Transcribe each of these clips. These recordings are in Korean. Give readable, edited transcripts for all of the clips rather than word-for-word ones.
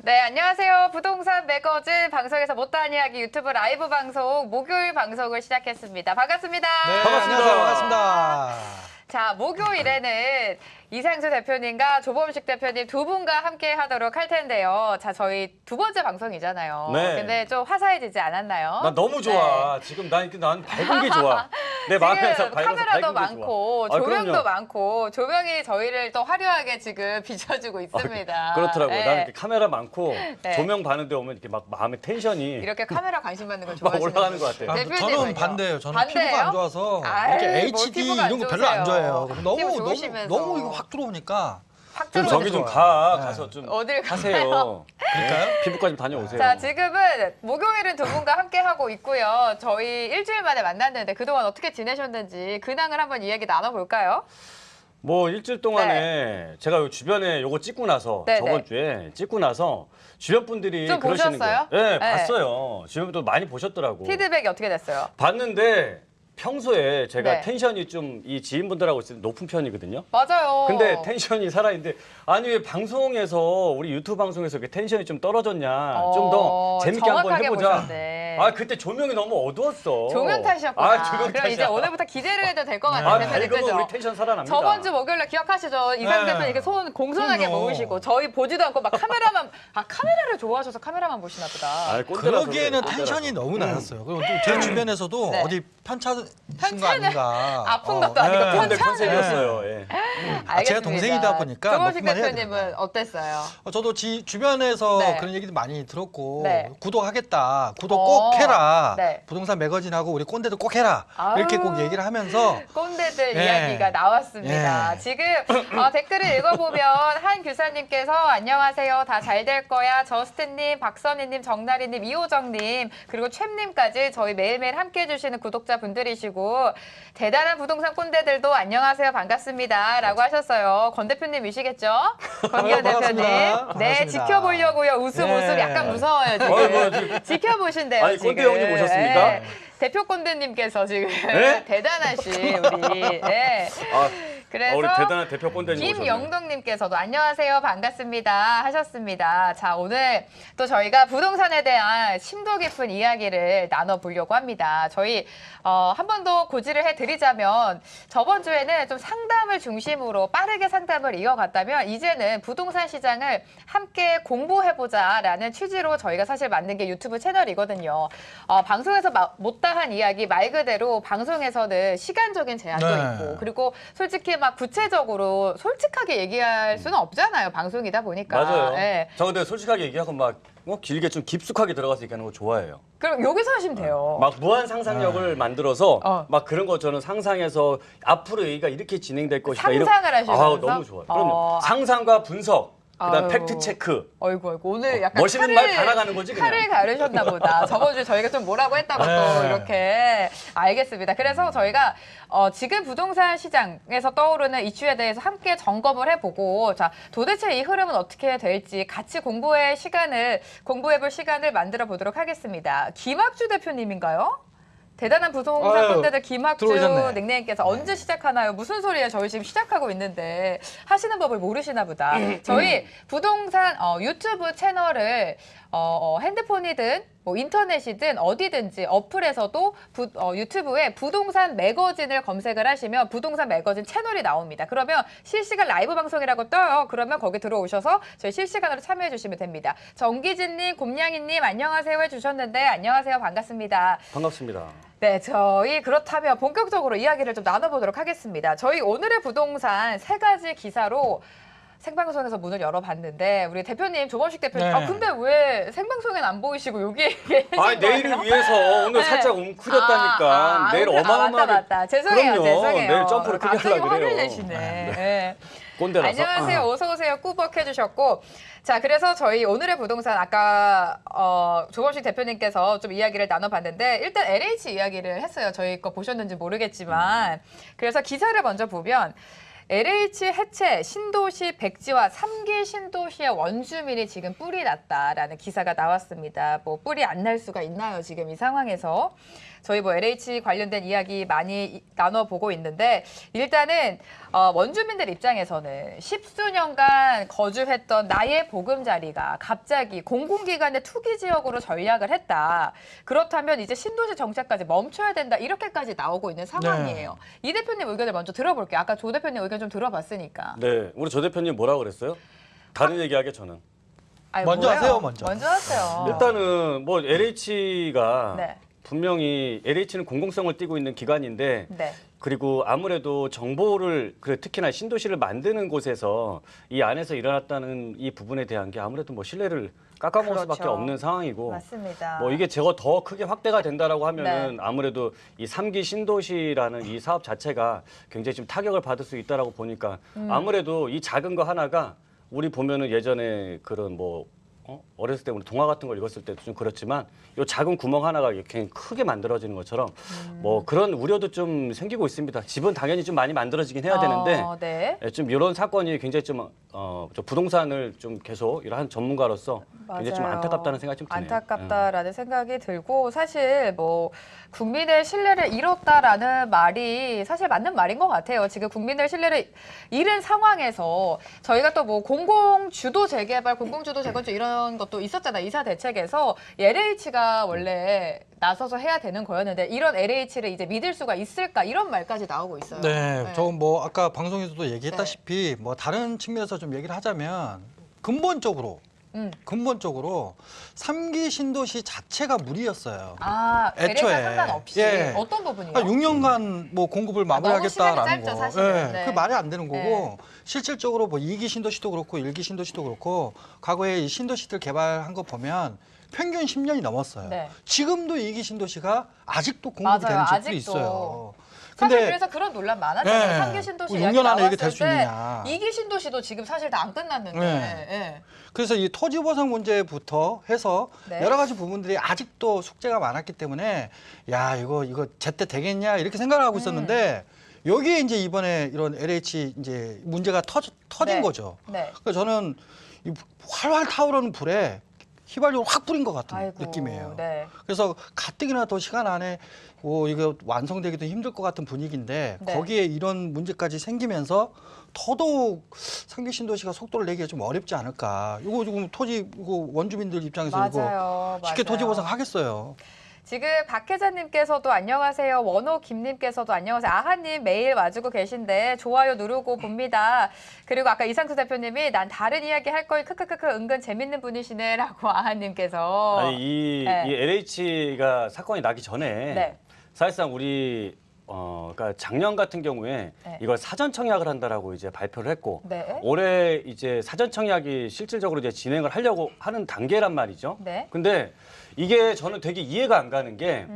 네, 안녕하세요. 부동산 매거진 방송에서 못다한 이야기 유튜브 라이브 방송 목요일 방송을 시작했습니다. 반갑습니다. 네, 반갑습니다. 안녕하세요. 반갑습니다. 자, 목요일에는 이상수 대표님과 조범식 대표님 두 분과 함께 하도록 할 텐데요. 자, 저희 두 번째 방송이잖아요. 네. 근데 좀 화사해지지 않았나요? 난 너무 좋아. 네. 지금 난 밝은 게 좋아. 내 마음에서 지금 카메라도 많고 좋아. 조명도 많고 조명이 저희를 더 화려하게 지금 비춰주고 있습니다. 그렇더라고요. 네. 나는 이렇게 카메라 많고 네. 조명 많은데 오면 이렇게 막 마음의 텐션이 이렇게 카메라 관심 받는 걸 막 좋아하시는 올라가는 것 같아요. 대표님은요? 저는 반대예요. 저는 반대예요? 피부가 안 좋아서 아이, 이렇게 뭐 HD 피부가 안 이런 거 별로 안 좋으세요. 좋아해요. 피부 너무 좋으시면서. 너무 이거 확 들어오니까 확 좀 들어오죠. 저기 좀 좋아요. 가서 좀 어딜 하세요. 그럴까요? 네? 피부과 좀 다녀오세요. 자, 지금은 목요일은 두 분과 함께 하고 있고요. 저희 일주일 만에 만났는데 그동안 어떻게 지내셨는지 근황을 한번 이야기 나눠볼까요? 뭐 일주일 동안에 제가 요 주변에 요거 찍고 나서 네, 저번 네. 주에 찍고 나서 주변 분들이 좀 그러시는 보셨어요? 거예요. 네, 네. 봤어요. 주변 분들 많이 보셨더라고. 피드백이 어떻게 됐어요? 봤는데 평소에 제가 네. 텐션이 좀 이 지인분들하고 있을 때 높은 편이거든요. 맞아요. 근데 텐션이 살아있는데 아니 왜 방송에서 우리 유튜브 방송에서 이렇게 텐션이 좀 떨어졌냐 좀 더 재밌게 한번 정확하게 해보자. 보셨네. 아 그때 조명이 너무 어두웠어. 조명 탓이었구나. 아 조명 그럼 이제 탓이야. 오늘부터 기대를 해도 될 것 네. 같아요. 아 대표님, 밝으면 그죠? 우리 텐션 살아납니다. 저번 주 목요일날 기억하시죠? 이상 네. 대표님 이렇게 손 공손하게 그럼요. 모으시고 저희 보지도 않고 막 카메라만 카메라를 좋아하셔서 카메라만 보시나 보다. 아, 꼰대라서 그러기에는 그래, 텐션이 꼰대라서. 너무 낮았어요. 그리고 또제 주변에서도 네. 어디 편찮으신 거 편찮은- 아닌가. 아픈 것도 아니고 네. 꼰대 편찮은- 컨셉이었어요. 예. 아, 제가 동생이다 보니까 조범식 높이만 해야 대표님은 어땠어요? 저도 주변에서 네. 그런 얘기도 많이 들었고 네. 구독하겠다. 구독 꼭 해라. 네. 부동산 매거진하고 우리 꼰대도 꼭 해라. 아유. 이렇게 꼭 얘기를 하면서 꼰대들 예. 이야기가 나왔습니다. 예. 지금 댓글을 읽어보면 한 교사님께서 안녕하세요. 다 잘 될 거야. 저스틴님, 박선희님, 정나리님, 이호정님 그리고 챔님까지 저희 매일매일 함께해 주시는 구독자분들이시고 대단한 부동산 꼰대들도 안녕하세요. 반갑습니다. 라고 하셨어요. 권 대표님이시겠죠? 권기현 대표님. 반갑습니다. 네, 반갑습니다. 지켜보려고요. 웃음 네. 웃음 약간 무서워요. 지금. 뭐야, 지금. 지켜보신대요. 아니, 지금. 꼰대 형님 오셨습니까? 네. 대표 꼰대님께서 지금 네? 대단하신 우리. 네. 아, 그래서 우리 대단한 대표 꼰대님 오셨네. 김영동님께서도 안녕하세요 반갑습니다 하셨습니다. 자 오늘 또 저희가 부동산에 대한 심도 깊은 이야기를 나눠보려고 합니다. 저희 한 번 더 고지를 해드리자면 저번 주에는 좀 상담을 중심으로 빠르게 상담을 이어갔다면 이제는 부동산 시장을 함께 공부해보자라는 취지로 저희가 사실 만든 게 유튜브 채널이거든요. 방송에서 못다한 이야기 말 그대로 방송에서는 시간적인 제한도 네. 있고 그리고 솔직히 막 구체적으로 솔직하게 얘기할 수는 없잖아요. 방송이다 보니까. 맞아요. 예. 저 근데 솔직하게 얘기하고 막 길게 좀 깊숙하게 들어가서 얘기하는 거 좋아해요. 그럼 여기서 하시면 돼요. 막 무한 상상력을 만들어서 막 그런 거 저는 상상해서 앞으로 얘기가 이렇게 진행될 것이다. 상상을 하시면서? 아우, 너무 좋아요. 그럼요. 상상과 분석, 그다음 아유. 팩트 체크. 어이구 오늘 약간 멋있는 말 다 나가는 거지 그냥. 칼을 가르셨나 보다. 저번 주에 저희가 좀 뭐라고 했다고 또 네. 이렇게 알겠습니다. 그래서 저희가 지금 부동산 시장에서 떠오르는 이슈에 대해서 함께 점검을 해보고 자 도대체 이 흐름은 어떻게 될지 같이 공부해볼 시간을 만들어 보도록 하겠습니다. 김학주 대표님인가요? 대단한 부동산 아유, 꼰대들 김학주 들어오셨네. 닉네임께서 언제 시작하나요? 무슨 소리예요? 저희 지금 시작하고 있는데 하시는 법을 모르시나 보다. 저희 부동산 유튜브 채널을 핸드폰이든 뭐 인터넷이든 어디든지 어플에서도 유튜브에 부동산 매거진을 검색을 하시면 부동산 매거진 채널이 나옵니다. 그러면 실시간 라이브 방송이라고 떠요. 그러면 거기 들어오셔서 저희 실시간으로 참여해 주시면 됩니다. 정기진님, 곰냥이님 안녕하세요 해주셨는데 안녕하세요 반갑습니다. 반갑습니다. 네, 저희 그렇다면 본격적으로 이야기를 좀 나눠보도록 하겠습니다. 저희 오늘의 부동산 세 가지 기사로 생방송에서 문을 열어봤는데 우리 대표님 조범식 대표님 네. 아 근데 왜 생방송엔 안 보이시고 여기 계신 아 내일을 거예요? 위해서 오늘 네. 살짝 웅크렸다니까. 내일 어마어마하게. 맞다. 죄송해요. 그럼요. 죄송해요. 내일 점프를 크게 갑자기 하려고 화를 그래요. 내시네. 네. 꼰대라서. 안녕하세요. 어서 오세요. 꾸벅 해주셨고 자 그래서 저희 오늘의 부동산 아까 조범식 대표님께서 좀 이야기를 나눠봤는데 일단 LH 이야기를 했어요. 저희 거 보셨는지 모르겠지만 그래서 기사를 먼저 보면 LH 해체 신도시 백지화 3기 신도시의 원주민이 지금 뿔이 났다라는 기사가 나왔습니다. 뭐 뿔이 안 날 수가 있나요? 지금 이 상황에서. 저희 뭐 LH 관련된 이야기 많이 나눠보고 있는데 일단은 원주민들 입장에서는 십수년간 거주했던 나의 보금자리가 갑자기 공공기관의 투기 지역으로 전락을 했다. 그렇다면 이제 신도시 정책까지 멈춰야 된다. 이렇게까지 나오고 있는 상황이에요. 이 대표님 의견을 먼저 들어볼게요. 아까 조 대표님 의견 좀 들어봤으니까. 네, 우리 조 대표님 뭐라 그랬어요? 다른 얘기하게 저는. 아니, 먼저 뭐예요? 하세요, 먼저. 먼저 하세요. 일단은 뭐 LH가 네. 분명히 LH는 공공성을 띠고 있는 기관인데 네. 그리고 아무래도 정보를 특히나 신도시를 만드는 곳에서 이 안에서 일어났다는 이 부분에 대한 게 아무래도 뭐 신뢰를 깎아먹을 그렇죠. 수밖에 없는 상황이고 맞습니다. 뭐 이게 제가 더 크게 확대가 된다라고 하면은 네. 아무래도 이 3기 신도시라는 이 사업 자체가 굉장히 좀 타격을 받을 수 있다라고 보니까 아무래도 이 작은 거 하나가 우리 보면은 예전에 그런 뭐 어렸을 때 우리 동화 같은 걸 읽었을 때도 좀 그렇지만 요 작은 구멍 하나가 굉장히 크게 만들어지는 것처럼 뭐 그런 우려도 좀 생기고 있습니다. 집은 당연히 좀 많이 만들어지긴 해야 되는데 네. 예, 좀 이런 사건이 굉장히 좀 저 부동산을 좀 계속 이런 전문가로서 굉장히 좀 맞아요. 안타깝다는 생각이 좀 드네요. 안타깝다라는 생각이 들고 사실 뭐 국민의 신뢰를 잃었다라는 말이 사실 맞는 말인 것 같아요. 지금 국민의 신뢰를 잃은 상황에서 저희가 또 뭐 공공주도 재개발, 공공주도 재건축 이런 것도 있었잖아요. 이사 대책에서 LH가 원래 나서서 해야 되는 거였는데 이런 LH를 이제 믿을 수가 있을까 이런 말까지 나오고 있어요. 네, 저 뭐 아까 방송에서도 얘기했다시피 뭐 다른 측면에서 좀 얘기를 하자면 근본적으로 근본적으로 3기 신도시 자체가 무리였어요. 아, 애초에. LH와 상관없이 예. 어떤 부분이요? 6년간 뭐 공급을 너무 마무리하겠다라는 시간이 짧죠, 거. 사실은. 네. 그 말이 안 되는 거고 실질적으로 뭐 2기 신도시도 그렇고 1기 신도시도 그렇고 과거에 이 신도시들 개발한 거 보면 평균 10년이 넘었어요. 네. 지금도 2기 신도시가 아직도 공급이 맞아요, 되는 지역들이 아직도. 있어요. 사실 근데 그래서 그런 논란 많았잖아요. 네. 3기 신도시 뭐 이야기 6년 안에 이게 나왔을 될 수 때 있느냐. 2기 신도시도 지금 사실 다 안 끝났는데. 네. 예. 그래서 이 토지 보상 문제부터 해서 네. 여러 가지 부분들이 아직도 숙제가 많았기 때문에 야 이거 제때 되겠냐 이렇게 생각을 하고 있었는데 여기에 이제 이번에 이런 LH 이제 문제가 터진 네. 거죠. 네. 그래서 저는 이 활활 타오르는 불에 휘발유를 확 뿌린 것 같은 아이고, 느낌이에요. 네. 그래서 가뜩이나 더 시간 안에 이거 완성되기도 힘들 것 같은 분위기인데 네. 거기에 이런 문제까지 생기면서 더더욱 3기 신도시가 속도를 내기가 좀 어렵지 않을까. 이거 지금 토지 이거 원주민들 입장에서 이거 맞아요. 쉽게 토지 맞아요. 보상 하겠어요. 지금 박혜자님께서도 안녕하세요. 원호 김님께서도 안녕하세요. 아하님 매일 와주고 계신데 좋아요 누르고 봅니다. 그리고 아까 이상수 대표님이 난 다른 이야기 할 거니 크크크크 은근 재밌는 분이시네라고 아하님께서. 아니 이 네. LH가 사건이 나기 전에 네. 사실상 우리 그러니까 작년 같은 경우에 네. 이걸 사전 청약을 한다라고 이제 발표를 했고 네. 올해 이제 사전 청약이 실질적으로 이제 진행을 하려고 하는 단계란 말이죠. 네. 근데 이게 저는 되게 이해가 안 가는 게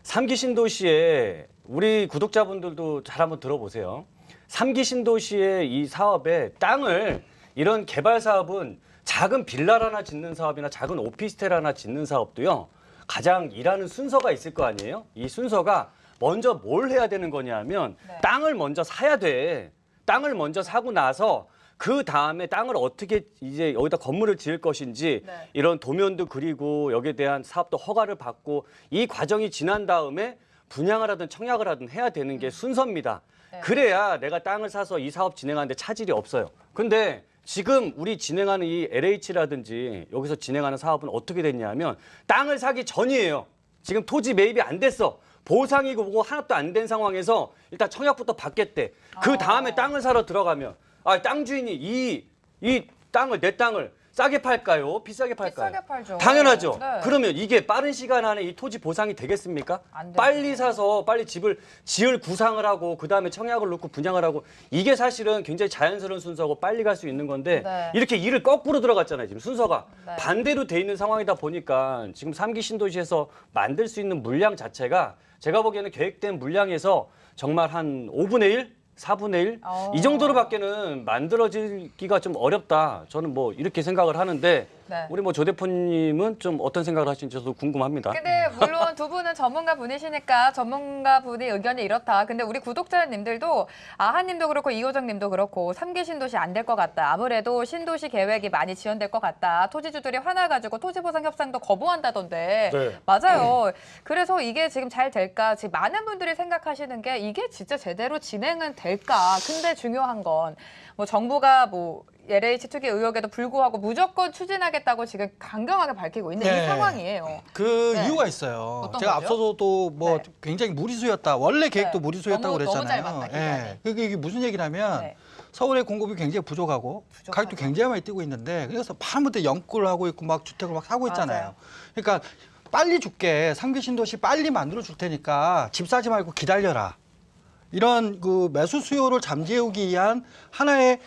3기 신도시에 우리 구독자분들도 잘 한번 들어보세요. 3기 신도시의 이 사업에 땅을 이런 개발 사업은 작은 빌라를 하나 짓는 사업이나 작은 오피스텔 하나 짓는 사업도요. 가장 일하는 순서가 있을 거 아니에요? 이 순서가 먼저 뭘 해야 되는 거냐면 네. 땅을 먼저 사야 돼. 땅을 먼저 사고 나서 그 다음에 땅을 어떻게 이제 여기다 건물을 지을 것인지 네. 이런 도면도 그리고 여기에 대한 사업도 허가를 받고 이 과정이 지난 다음에 분양을 하든 청약을 하든 해야 되는 게 순서입니다. 네. 그래야 내가 땅을 사서 이 사업 진행하는데 차질이 없어요. 근데 지금 우리 진행하는 이 LH라든지 여기서 진행하는 사업은 어떻게 됐냐면 땅을 사기 전이에요. 지금 토지 매입이 안 됐어. 보상이고 뭐고 하나도 안 된 상황에서 일단 청약부터 받겠대. 그 다음에 땅을 사러 들어가면 땅 주인이 이 땅을 내 땅을 싸게 팔까요? 비싸게 팔까요? 비싸게 팔죠. 당연하죠. 네. 그러면 이게 빠른 시간 안에 이 토지 보상이 되겠습니까? 안 되죠. 빨리 사서 빨리 집을 지을 구상을 하고 그다음에 청약을 놓고 분양을 하고 이게 사실은 굉장히 자연스러운 순서고 빨리 갈 수 있는 건데 네. 이렇게 일을 거꾸로 들어갔잖아요. 지금 순서가 네. 반대로 돼 있는 상황이다 보니까 지금 3기 신도시에서 만들 수 있는 물량 자체가 제가 보기에는 계획된 물량에서 정말 한 5분의 1? 4분의 1? 이 정도로밖에는 만들어지기가 좀 어렵다. 저는 뭐 이렇게 생각을 하는데 네. 우리 뭐 조 대표님은 좀 어떤 생각을 하시는지 저도 궁금합니다. 근데 물론 두 분은 전문가 분이시니까 전문가 분의 의견이 이렇다. 근데 우리 구독자님들도 아하님도 그렇고 이호정님도 그렇고 3기 신도시 안 될 것 같다. 아무래도 신도시 계획이 많이 지연될 것 같다. 토지주들이 화나가지고 토지보상 협상도 거부한다던데. 네. 맞아요. 그래서 이게 지금 잘 될까? 지금 많은 분들이 생각하시는 게 이게 진짜 제대로 진행은 될까? 근데 중요한 건 뭐 정부가 뭐 LH 투기 의혹에도 불구하고 무조건 추진하겠다고 지금 강경하게 밝히고 있는 네. 이 상황이에요. 그 네. 이유가 있어요. 어떤 제가 거죠? 앞서도 뭐 네. 굉장히 무리수였다. 원래 계획도 네. 무리수였다고 너무 그랬잖아요. 짧았다, 기간이. 이게 무슨 얘기냐면 네. 서울의 공급이 굉장히 부족하고 부족하죠. 가격도 굉장히 많이 뛰고 있는데 그래서 많은 분들이 연구를 하고 있고 막 주택을 막 사고 있잖아요. 맞아요. 그러니까 빨리 줄게. 3기 신도시 빨리 만들어 줄 테니까 집 사지 말고 기다려라. 이런 그 매수 수요를 잠재우기 위한 하나의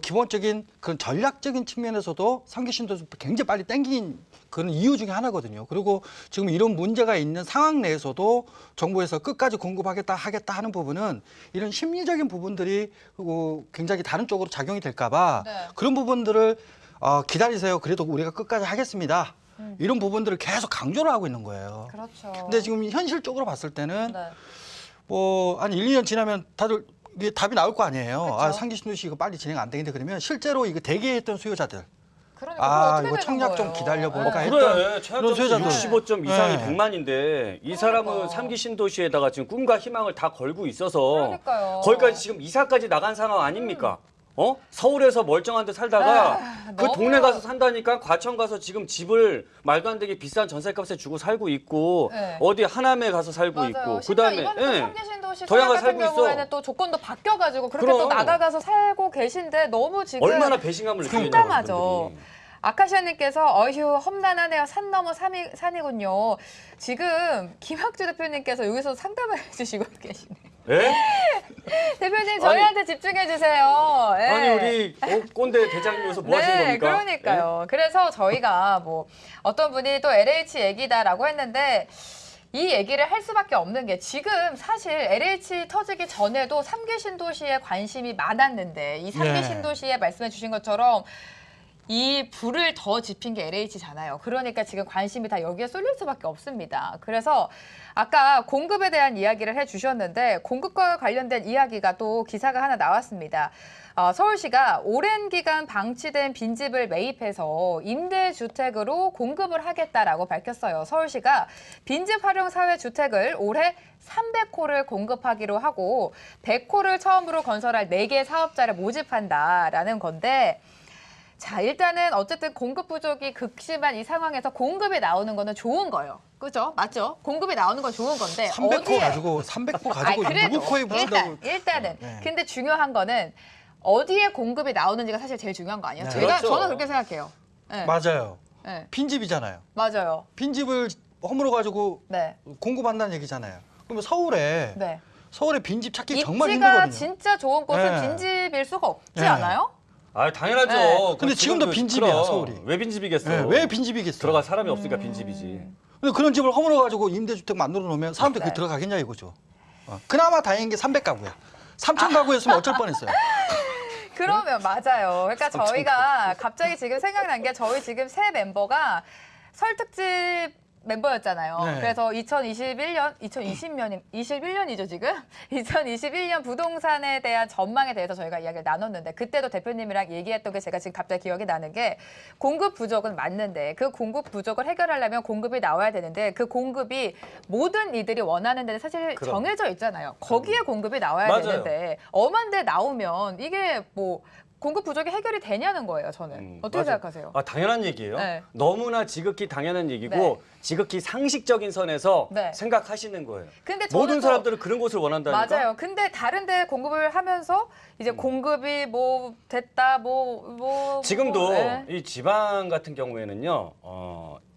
기본적인 그런 전략적인 측면에서도 3기 신도시 굉장히 빨리 땡긴 그런 이유 중에 하나거든요. 그리고 지금 이런 문제가 있는 상황 내에서도 정부에서 끝까지 공급하겠다 하겠다 하는 부분은 이런 심리적인 부분들이 굉장히 다른 쪽으로 작용이 될까봐 네. 그런 부분들을 기다리세요. 그래도 우리가 끝까지 하겠습니다. 이런 부분들을 계속 강조를 하고 있는 거예요. 그렇죠. 근데 지금 현실적으로 봤을 때는 네. 뭐 한 1, 2년 지나면 다들 이게 답이 나올 거 아니에요. 그쵸. 아, 3기 신도시 이거 빨리 진행 안 되겠는데 그러면 실제로 이거 대기했던 수요자들 그러니까 아, 그거 이거 어떻게 청약 되는 좀 거예요? 기다려볼까 네. 했던 그래, 그런 최하점수 소유자들. 65점 이상이 네. 100만인데 이 사람은 3기 신도시에다가 지금 꿈과 희망을 다 걸고 있어서 그러니까요. 거기까지 지금 이사까지 나간 상황 아닙니까? 서울에서 멀쩡한 데 살다가 그 너무- 동네 가서 산다니까 과천 가서 지금 집을 말도 안 되게 비싼 전세값에 주고 살고 있고 네. 어디 하남에 가서 살고 맞아요. 있고 심지어 그다음에 이번에 예. 삼기 신도시 더 양가 청약 같은 살고 있어. 경우에는 또 조건도 바뀌어가지고 그렇게 또 그럼. 나가가서 살고 계신데 너무 지금 얼마나 배신감을 느끼는 상담하죠. 아카시아님께서 어휴 험난하네요. 산 넘어 산이군요. 지금 김학주 대표님께서 여기서 상담을 해주시고 계시네요. 예? 대표님 저희한테 집중해 주세요. 예. 아니 우리 꼰대 대장님 여기서 뭐 하시는 겁니까? 그러니까요. 그래서 저희가 뭐 어떤 분이 또 LH 얘기다라고 했는데 이 얘기를 할 수밖에 없는 게 지금 사실 LH 터지기 전에도 3기 신도시에 관심이 많았는데 이 3기 네. 신도시에 말씀해 주신 것처럼 이 불을 더 지핀 게 LH잖아요. 그러니까 지금 관심이 다 여기에 쏠릴 수밖에 없습니다. 그래서 아까 공급에 대한 이야기를 해주셨는데 공급과 관련된 이야기가 또 기사가 하나 나왔습니다. 서울시가 오랜 기간 방치된 빈집을 매입해서 임대주택으로 공급을 하겠다라고 밝혔어요. 서울시가 빈집 활용 사회주택을 올해 300호를 공급하기로 하고 100호를 처음으로 건설할 4개 사업자를 모집한다라는 건데 자, 일단은 어쨌든 공급 부족이 극심한 이 상황에서 공급이 나오는 거는 좋은 거예요. 그죠? 맞죠? 공급이 나오는 건 좋은 건데 300호 가지고 300호 가지고 그래도 누구 코에 붙인다고 일단은 네. 근데 중요한 거는 어디에 공급이 나오는지가 사실 제일 중요한 거 아니에요? 네. 그렇죠. 저는 그렇게 생각해요. 네. 맞아요. 네. 빈집이잖아요. 맞아요. 빈집을 허물어 가지고 네. 공급한다는 얘기잖아요. 그러면 서울에 네. 빈집 찾기 정말 입지가 힘들거든요. 진짜 좋은 곳은 네. 빈집일 수가 없지 네. 않아요? 아 당연하죠. 네. 근데 지금도 빈집이야, 그럼. 서울이. 왜 빈집이겠어? 네, 왜 빈집이겠어요? 들어갈 사람이 없으니까 빈집이지. 근데 그런 집을 허물어 가지고 임대주택 만들어 놓으면 사람들이 네. 그 들어가겠냐 이거죠. 그나마 다행인 게 300가구야. 3,000가구였으면 어쩔 뻔했어요. 그러면 맞아요. 그러니까 저희가 갑자기 지금 생각난 게 저희 지금 새 멤버가 설 특집 멤버였잖아요. 네. 그래서 2021년이죠 지금? 2021년 부동산에 대한 전망에 대해서 저희가 이야기를 나눴는데 그때도 대표님이랑 얘기했던 게 제가 지금 갑자기 기억이 나는 게 공급 부족은 맞는데 그 공급 부족을 해결하려면 공급이 나와야 되는데 그 공급이 모든 이들이 원하는 데는 사실 그럼. 정해져 있잖아요. 거기에 공급이 나와야 맞아요. 되는데 엄한데 나오면 이게 뭐 공급 부족이 해결이 되냐는 거예요, 저는. 어떻게 맞아. 생각하세요? 아 당연한 얘기예요. 네. 너무나 지극히 당연한 얘기고 네. 지극히 상식적인 선에서 네. 생각하시는 거예요. 근데 저는 모든 또- 사람들은 그런 곳을 원한다니까. 맞아요. 근데 다른 데 공급을 하면서 이제 공급이 뭐 됐다, 뭐 지금도 네. 이 지방 같은 경우에는요.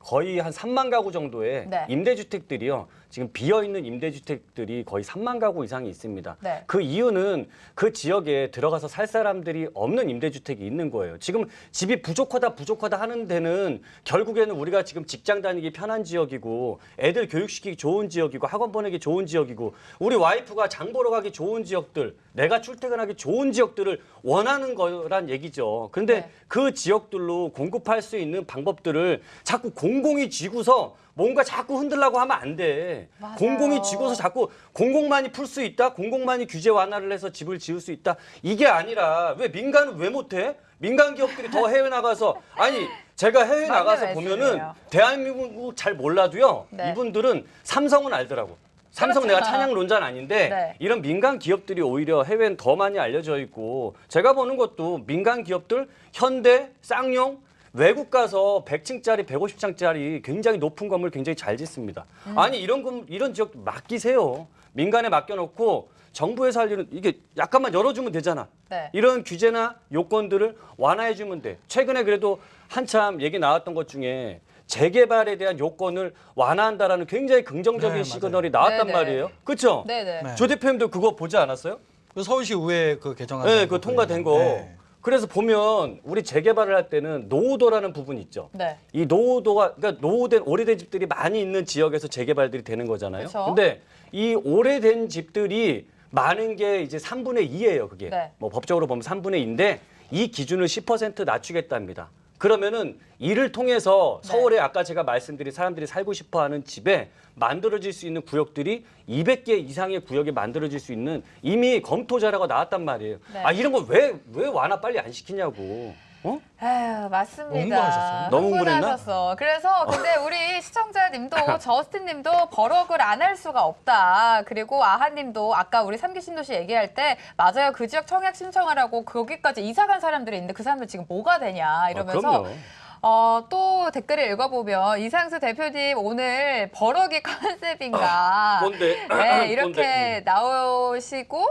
거의 한 3만 가구 정도의 네. 임대주택들이요. 지금 비어있는 임대주택들이 거의 3만 가구 이상이 있습니다. 네. 그 이유는 그 지역에 들어가서 살 사람들이 없는 임대주택이 있는 거예요. 지금 집이 부족하다 하는 데는 결국에는 우리가 지금 직장 다니기 편한 지역이고 애들 교육시키기 좋은 지역이고 학원 보내기 좋은 지역이고 우리 와이프가 장 보러 가기 좋은 지역들 내가 출퇴근하기 좋은 지역들을 원하는 거란 얘기죠. 그런데 네. 그 지역들로 공급할 수 있는 방법들을 자꾸 공공이 쥐고서 뭔가 자꾸 흔들라고 하면 안 돼. 맞아요. 공공이 쥐고서 자꾸 공공만이 풀 수 있다. 공공만이 규제 완화를 해서 집을 지을 수 있다. 이게 아니라 왜 민간은 왜 못해? 민간 기업들이 더 해외 나가서 아니 제가 해외 맞는 나가서 말씀이에요. 보면은 대한민국 잘 몰라도요. 네. 이분들은 삼성은 알더라고. 삼성 그렇죠. 내가 찬양론자는 아닌데 네. 이런 민간 기업들이 오히려 해외엔 더 많이 알려져 있고 제가 보는 것도 민간 기업들 현대, 쌍용 외국 가서 100층짜리, 150층짜리 굉장히 높은 건물 굉장히 잘 짓습니다. 아니 이런 지역 맡기세요. 민간에 맡겨놓고 정부에서 할 일은 이게 약간만 열어주면 되잖아. 네. 이런 규제나 요건들을 완화해주면 돼. 최근에 그래도 한참 얘기 나왔던 것 중에 재개발에 대한 요건을 완화한다라는 굉장히 긍정적인 네, 시그널이 맞아요. 나왔단 네네. 말이에요. 그렇죠? 네네. 네. 조 대표님도 그거 보지 않았어요? 그 서울시 의회 그 개정안. 네, 그 통과된 거. 네. 그래서 보면 우리 재개발을 할 때는 노후도라는 부분이 있죠. 네. 이 노후도가 그러니까 노후된 오래된 집들이 많이 있는 지역에서 재개발들이 되는 거잖아요. 그쵸. 근데 이 오래된 집들이 많은 게 이제 3분의 2예요, 그게. 네. 뭐 법적으로 보면 3분의 2인데 이 기준을 10% 낮추겠답니다. 그러면은 이를 통해서 네. 서울에 아까 제가 말씀드린 사람들이 살고 싶어 하는 집에 만들어질 수 있는 구역들이 200개 이상의 구역이 만들어질 수 있는 이미 검토 자료가 나왔단 말이에요. 네. 아, 이런 거 왜 완화 빨리 안 시키냐고. 어? 에휴, 맞습니다. 흥분하셨어요? 너무 흥분했나? 흥분하셨어. 그래서 근데 우리 시청자님도 저스틴님도 버럭을 안 할 수가 없다. 그리고 아하님도 아까 우리 3기 신도시 얘기할 때 맞아요. 그 지역 청약 신청하라고 거기까지 이사 간 사람들이 있는데 그 사람들 지금 뭐가 되냐 이러면서 그럼요. 또 댓글을 읽어보면 이상수 대표님 오늘 버럭이 컨셉인가. 뭔데? 네, 이렇게 뭔데? 나오시고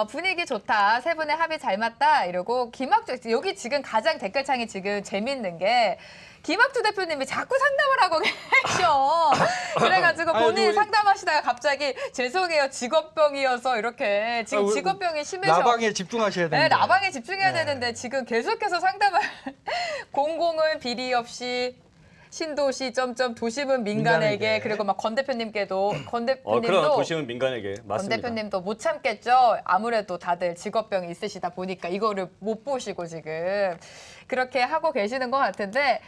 분위기 좋다. 세 분의 합이 잘 맞다. 이러고 김학주 여기 지금 가장 댓글창이 지금 재밌는 게 김학주 대표님이 자꾸 상담을 하고 계셔. 그래가지고 아니, 본인이 우리- 상담하시다가 갑자기 죄송해요. 직업병이어서 이렇게 지금 우리 직업병이 심해서 라방에 집중하셔야 네, 됩니다. 라방에 집중해야 네. 되는데 지금 계속해서 상담을 공공은 비리 없이 신도시 점점 도심은 민간에게 민간에게. 그리고 막 권 대표님께도 권 그럼 대표님도 도시는 민간에게 권 맞습니다. 대표님도 못 참겠죠. 아무래도 다들 직업병이 있으시다 보니까 이거를 못 보시고 지금 그렇게 하고 계시는 것 같은데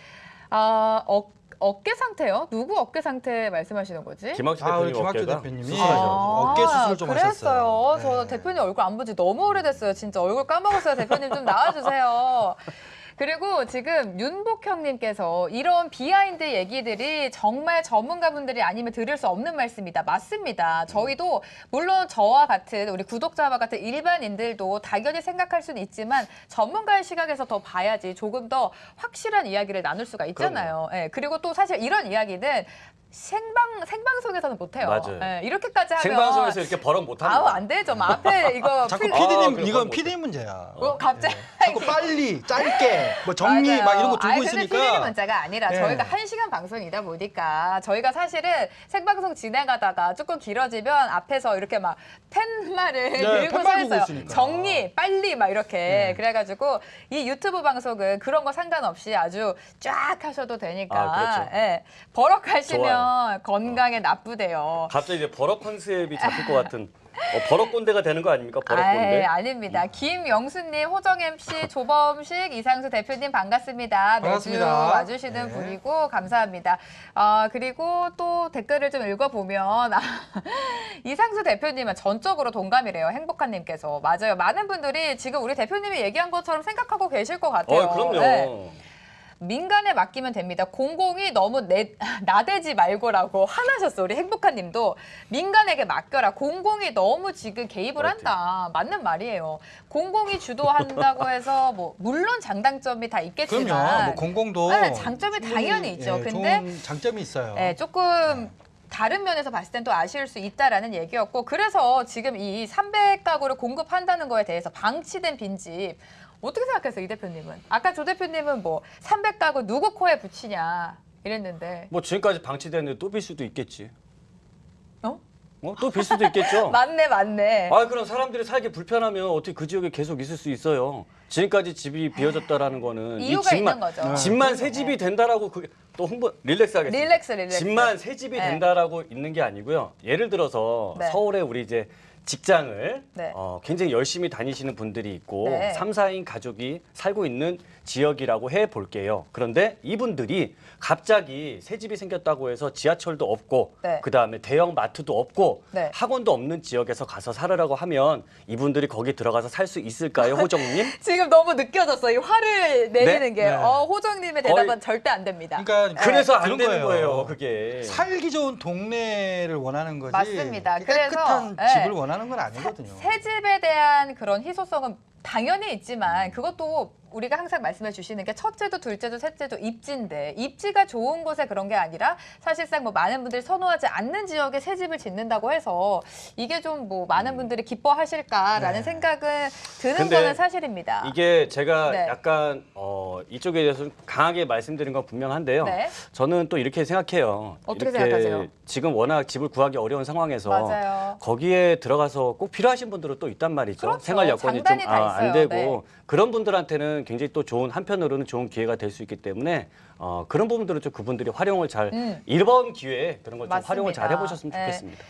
어깨 상태요? 누구 어깨 상태 말씀하시는 거지? 김학주 아, 우리 대표님 김학주 어깨가 대표님이 수술하셔. 어깨 수술 좀 그랬어요. 하셨어요. 저 네. 대표님 얼굴 안 본 지 너무 오래됐어요. 진짜 얼굴 까먹었어요. 대표님 좀 나와주세요. 그리고 지금 윤복형님께서 이런 비하인드 얘기들이 정말 전문가분들이 아니면 들을 수 없는 말씀이다. 맞습니다. 저희도 물론 저와 같은 우리 구독자와 같은 일반인들도 당연히 생각할 수는 있지만 전문가의 시각에서 더 봐야지 조금 더 확실한 이야기를 나눌 수가 있잖아요. 예, 그리고 또 사실 이런 이야기는 생방송에서는 못해요. 맞아요. 예, 이렇게까지 하면 생방송에서 이렇게 버럭 못 합니다. 아우 안 되죠. 막 앞에 이거 자꾸 필- PD님 그럼 이건 뭐- PD 문제야. 갑자기 자꾸 빨리 짧게 뭐 정리 맞아요. 막 이런 거 두고 아니, 근데 있으니까. 피디님 문자가 아니라 네. 저희가 1시간 방송이다 보니까 저희가 사실은 생방송 진행하다가 조금 길어지면 앞에서 이렇게 막 팻말을 네, 들고 팻말 서 보고 있어요. 있으니까. 정리, 빨리 막 이렇게. 네. 그래가지고 이 유튜브 방송은 그런 거 상관없이 아주 쫙 하셔도 되니까. 아, 그렇죠. 예. 버럭하시면 좋아요. 건강에 나쁘대요. 갑자기 이제 버럭 컨셉이 잡힐 것 같은 버럭 꼰대가 되는 거 아닙니까? 버럭 꼰대. 아닙니다. 김영수님, 호정 MC, 조범식, 이상수 대표님 반갑습니다. 매주 반갑습니다. 와주시는 네. 분이고 감사합니다. 그리고 또 댓글을 좀 읽어보면 이상수 대표님은 전적으로 동감이래요. 행복한님께서. 맞아요. 많은 분들이 지금 우리 대표님이 얘기한 것처럼 생각하고 계실 것 같아요. 그럼요. 네. 민간에 맡기면 됩니다. 공공이 너무 나대지 말고라고 화나셨어. 우리 행복한님도 민간에게 맡겨라. 공공이 너무 지금 개입을 한다. 맞는 말이에요. 공공이 주도한다고 해서 뭐 물론 장단점이 다 있겠지만 그럼요. 뭐 공공도 네, 장점이 충분히, 당연히 있죠. 예, 근데 좋은 장점이 있어요. 네, 조금 다른 면에서 봤을 땐 또 아쉬울 수 있다라는 얘기였고 그래서 지금 이 300가구를 공급한다는 거에 대해서 방치된 빈집 어떻게 생각하세요, 이 대표님은? 아까 조 대표님은 뭐 300가구 누구 코에 붙이냐 이랬는데. 뭐 지금까지 방치됐는데 또 빌 수도 있겠지. 어? 또 빌 수도 있겠죠. 맞네. 아, 그럼 사람들이 살기 불편하면 어떻게 그 지역에 계속 있을 수 있어요. 지금까지 집이 비어졌다라는 거는 이유가 이 집만, 있는 거죠. 집만 새 집이 된다라고 그게 또 홍보 릴렉스 하겠습니다. 릴렉스. 집만 새 집이 네. 된다라고 있는 게 아니고요. 예를 들어서 네. 서울에 우리 이제 직장을 네. 굉장히 열심히 다니시는 분들이 있고 네. 3, 4인 가족이 살고 있는 지역이라고 해 볼게요. 그런데 이분들이 갑자기 새 집이 생겼다고 해서 지하철도 없고 네. 그다음에 대형 마트도 없고 네. 학원도 없는 지역에서 가서 살으라고 하면 이분들이 거기 들어가서 살 수 있을까요, 호정님? 지금 너무 느껴졌어. 이 화를 내리는 네? 게. 네. 호정님의 대답은 거의- 절대 안 됩니다. 그러니까 그래서 안 그런 되는 거예요, 그게. 살기 좋은 동네를 원하는 거지. 맞습니다. 깨끗한 그래서, 집을 네. 원하는 건 아니거든요. 새 집에 대한 그런 희소성은 당연히 있지만 그것도 우리가 항상 말씀해 주시는 게 첫째도 둘째도 셋째도 입지인데 입지가 좋은 곳에 그런 게 아니라 사실상 뭐 많은 분들이 선호하지 않는 지역에 새 집을 짓는다고 해서 이게 좀 뭐 많은 분들이 기뻐하실까라는 네. 생각은 드는 근데 거는 사실입니다. 이게 제가 네. 약간 이쪽에 대해서 강하게 말씀드린 건 분명한데요. 네. 저는 또 이렇게 생각해요. 어떻게 이렇게 생각하세요? 지금 워낙 집을 구하기 어려운 상황에서 맞아요. 거기에 들어가서 꼭 필요하신 분들은 또 있단 말이죠. 그렇죠. 생활 여건이 좀 장단이 다 안 있어요. 되고 네. 그런 분들한테는 굉장히 또 좋은 한편으로는 좋은 기회가 될 수 있기 때문에 그런 부분들은 좀 그분들이 활용을 잘 이번 기회에 그런 걸 좀 맞습니다. 활용을 잘 해보셨으면 네. 좋겠습니다.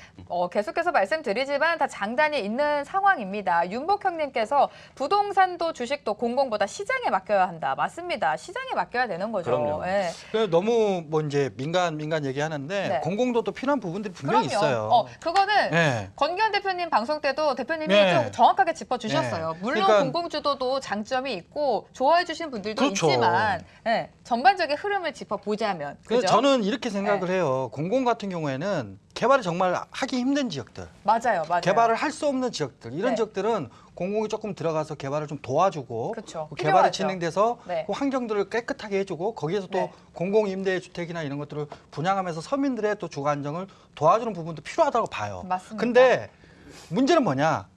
계속해서 말씀드리지만 다 장단이 있는 상황입니다. 윤복형님께서 부동산도 주식도 공공보다 시장에 맡겨야 한다. 맞습니다. 시장에 맡겨야 되는 거죠. 그럼요. 예. 그래서 너무 뭐 이제 민간 얘기하는데 네. 공공도도 필요한 부분들이 분명히 그럼요. 있어요. 그거는 네. 권기현 대표님 방송 때도 대표님이 네. 좀 정확하게 짚어주셨어요. 네. 물론 그러니까- 공공주도도 장점이 있고 좋아해 주시는 분들도 그렇죠. 있지만 예, 전반적인 흐름을 짚어보자면 그래서 그죠? 저는 이렇게 생각을 해요. 공공 같은 경우에는 개발이 정말 하기 힘든 지역들, 맞아요. 개발을 할 수 없는 지역들, 이런 네. 지역들은 공공이 조금 들어가서 개발을 좀 도와주고 그렇죠. 그 필요하죠. 개발이 진행돼서 네. 그 환경들을 깨끗하게 해주고 거기에서 또 네. 공공 임대주택이나 이런 것들을 분양하면서 서민들의 또 주거 안정을 도와주는 부분도 필요하다고 봐요. 맞습니다. 근데 문제는 뭐냐?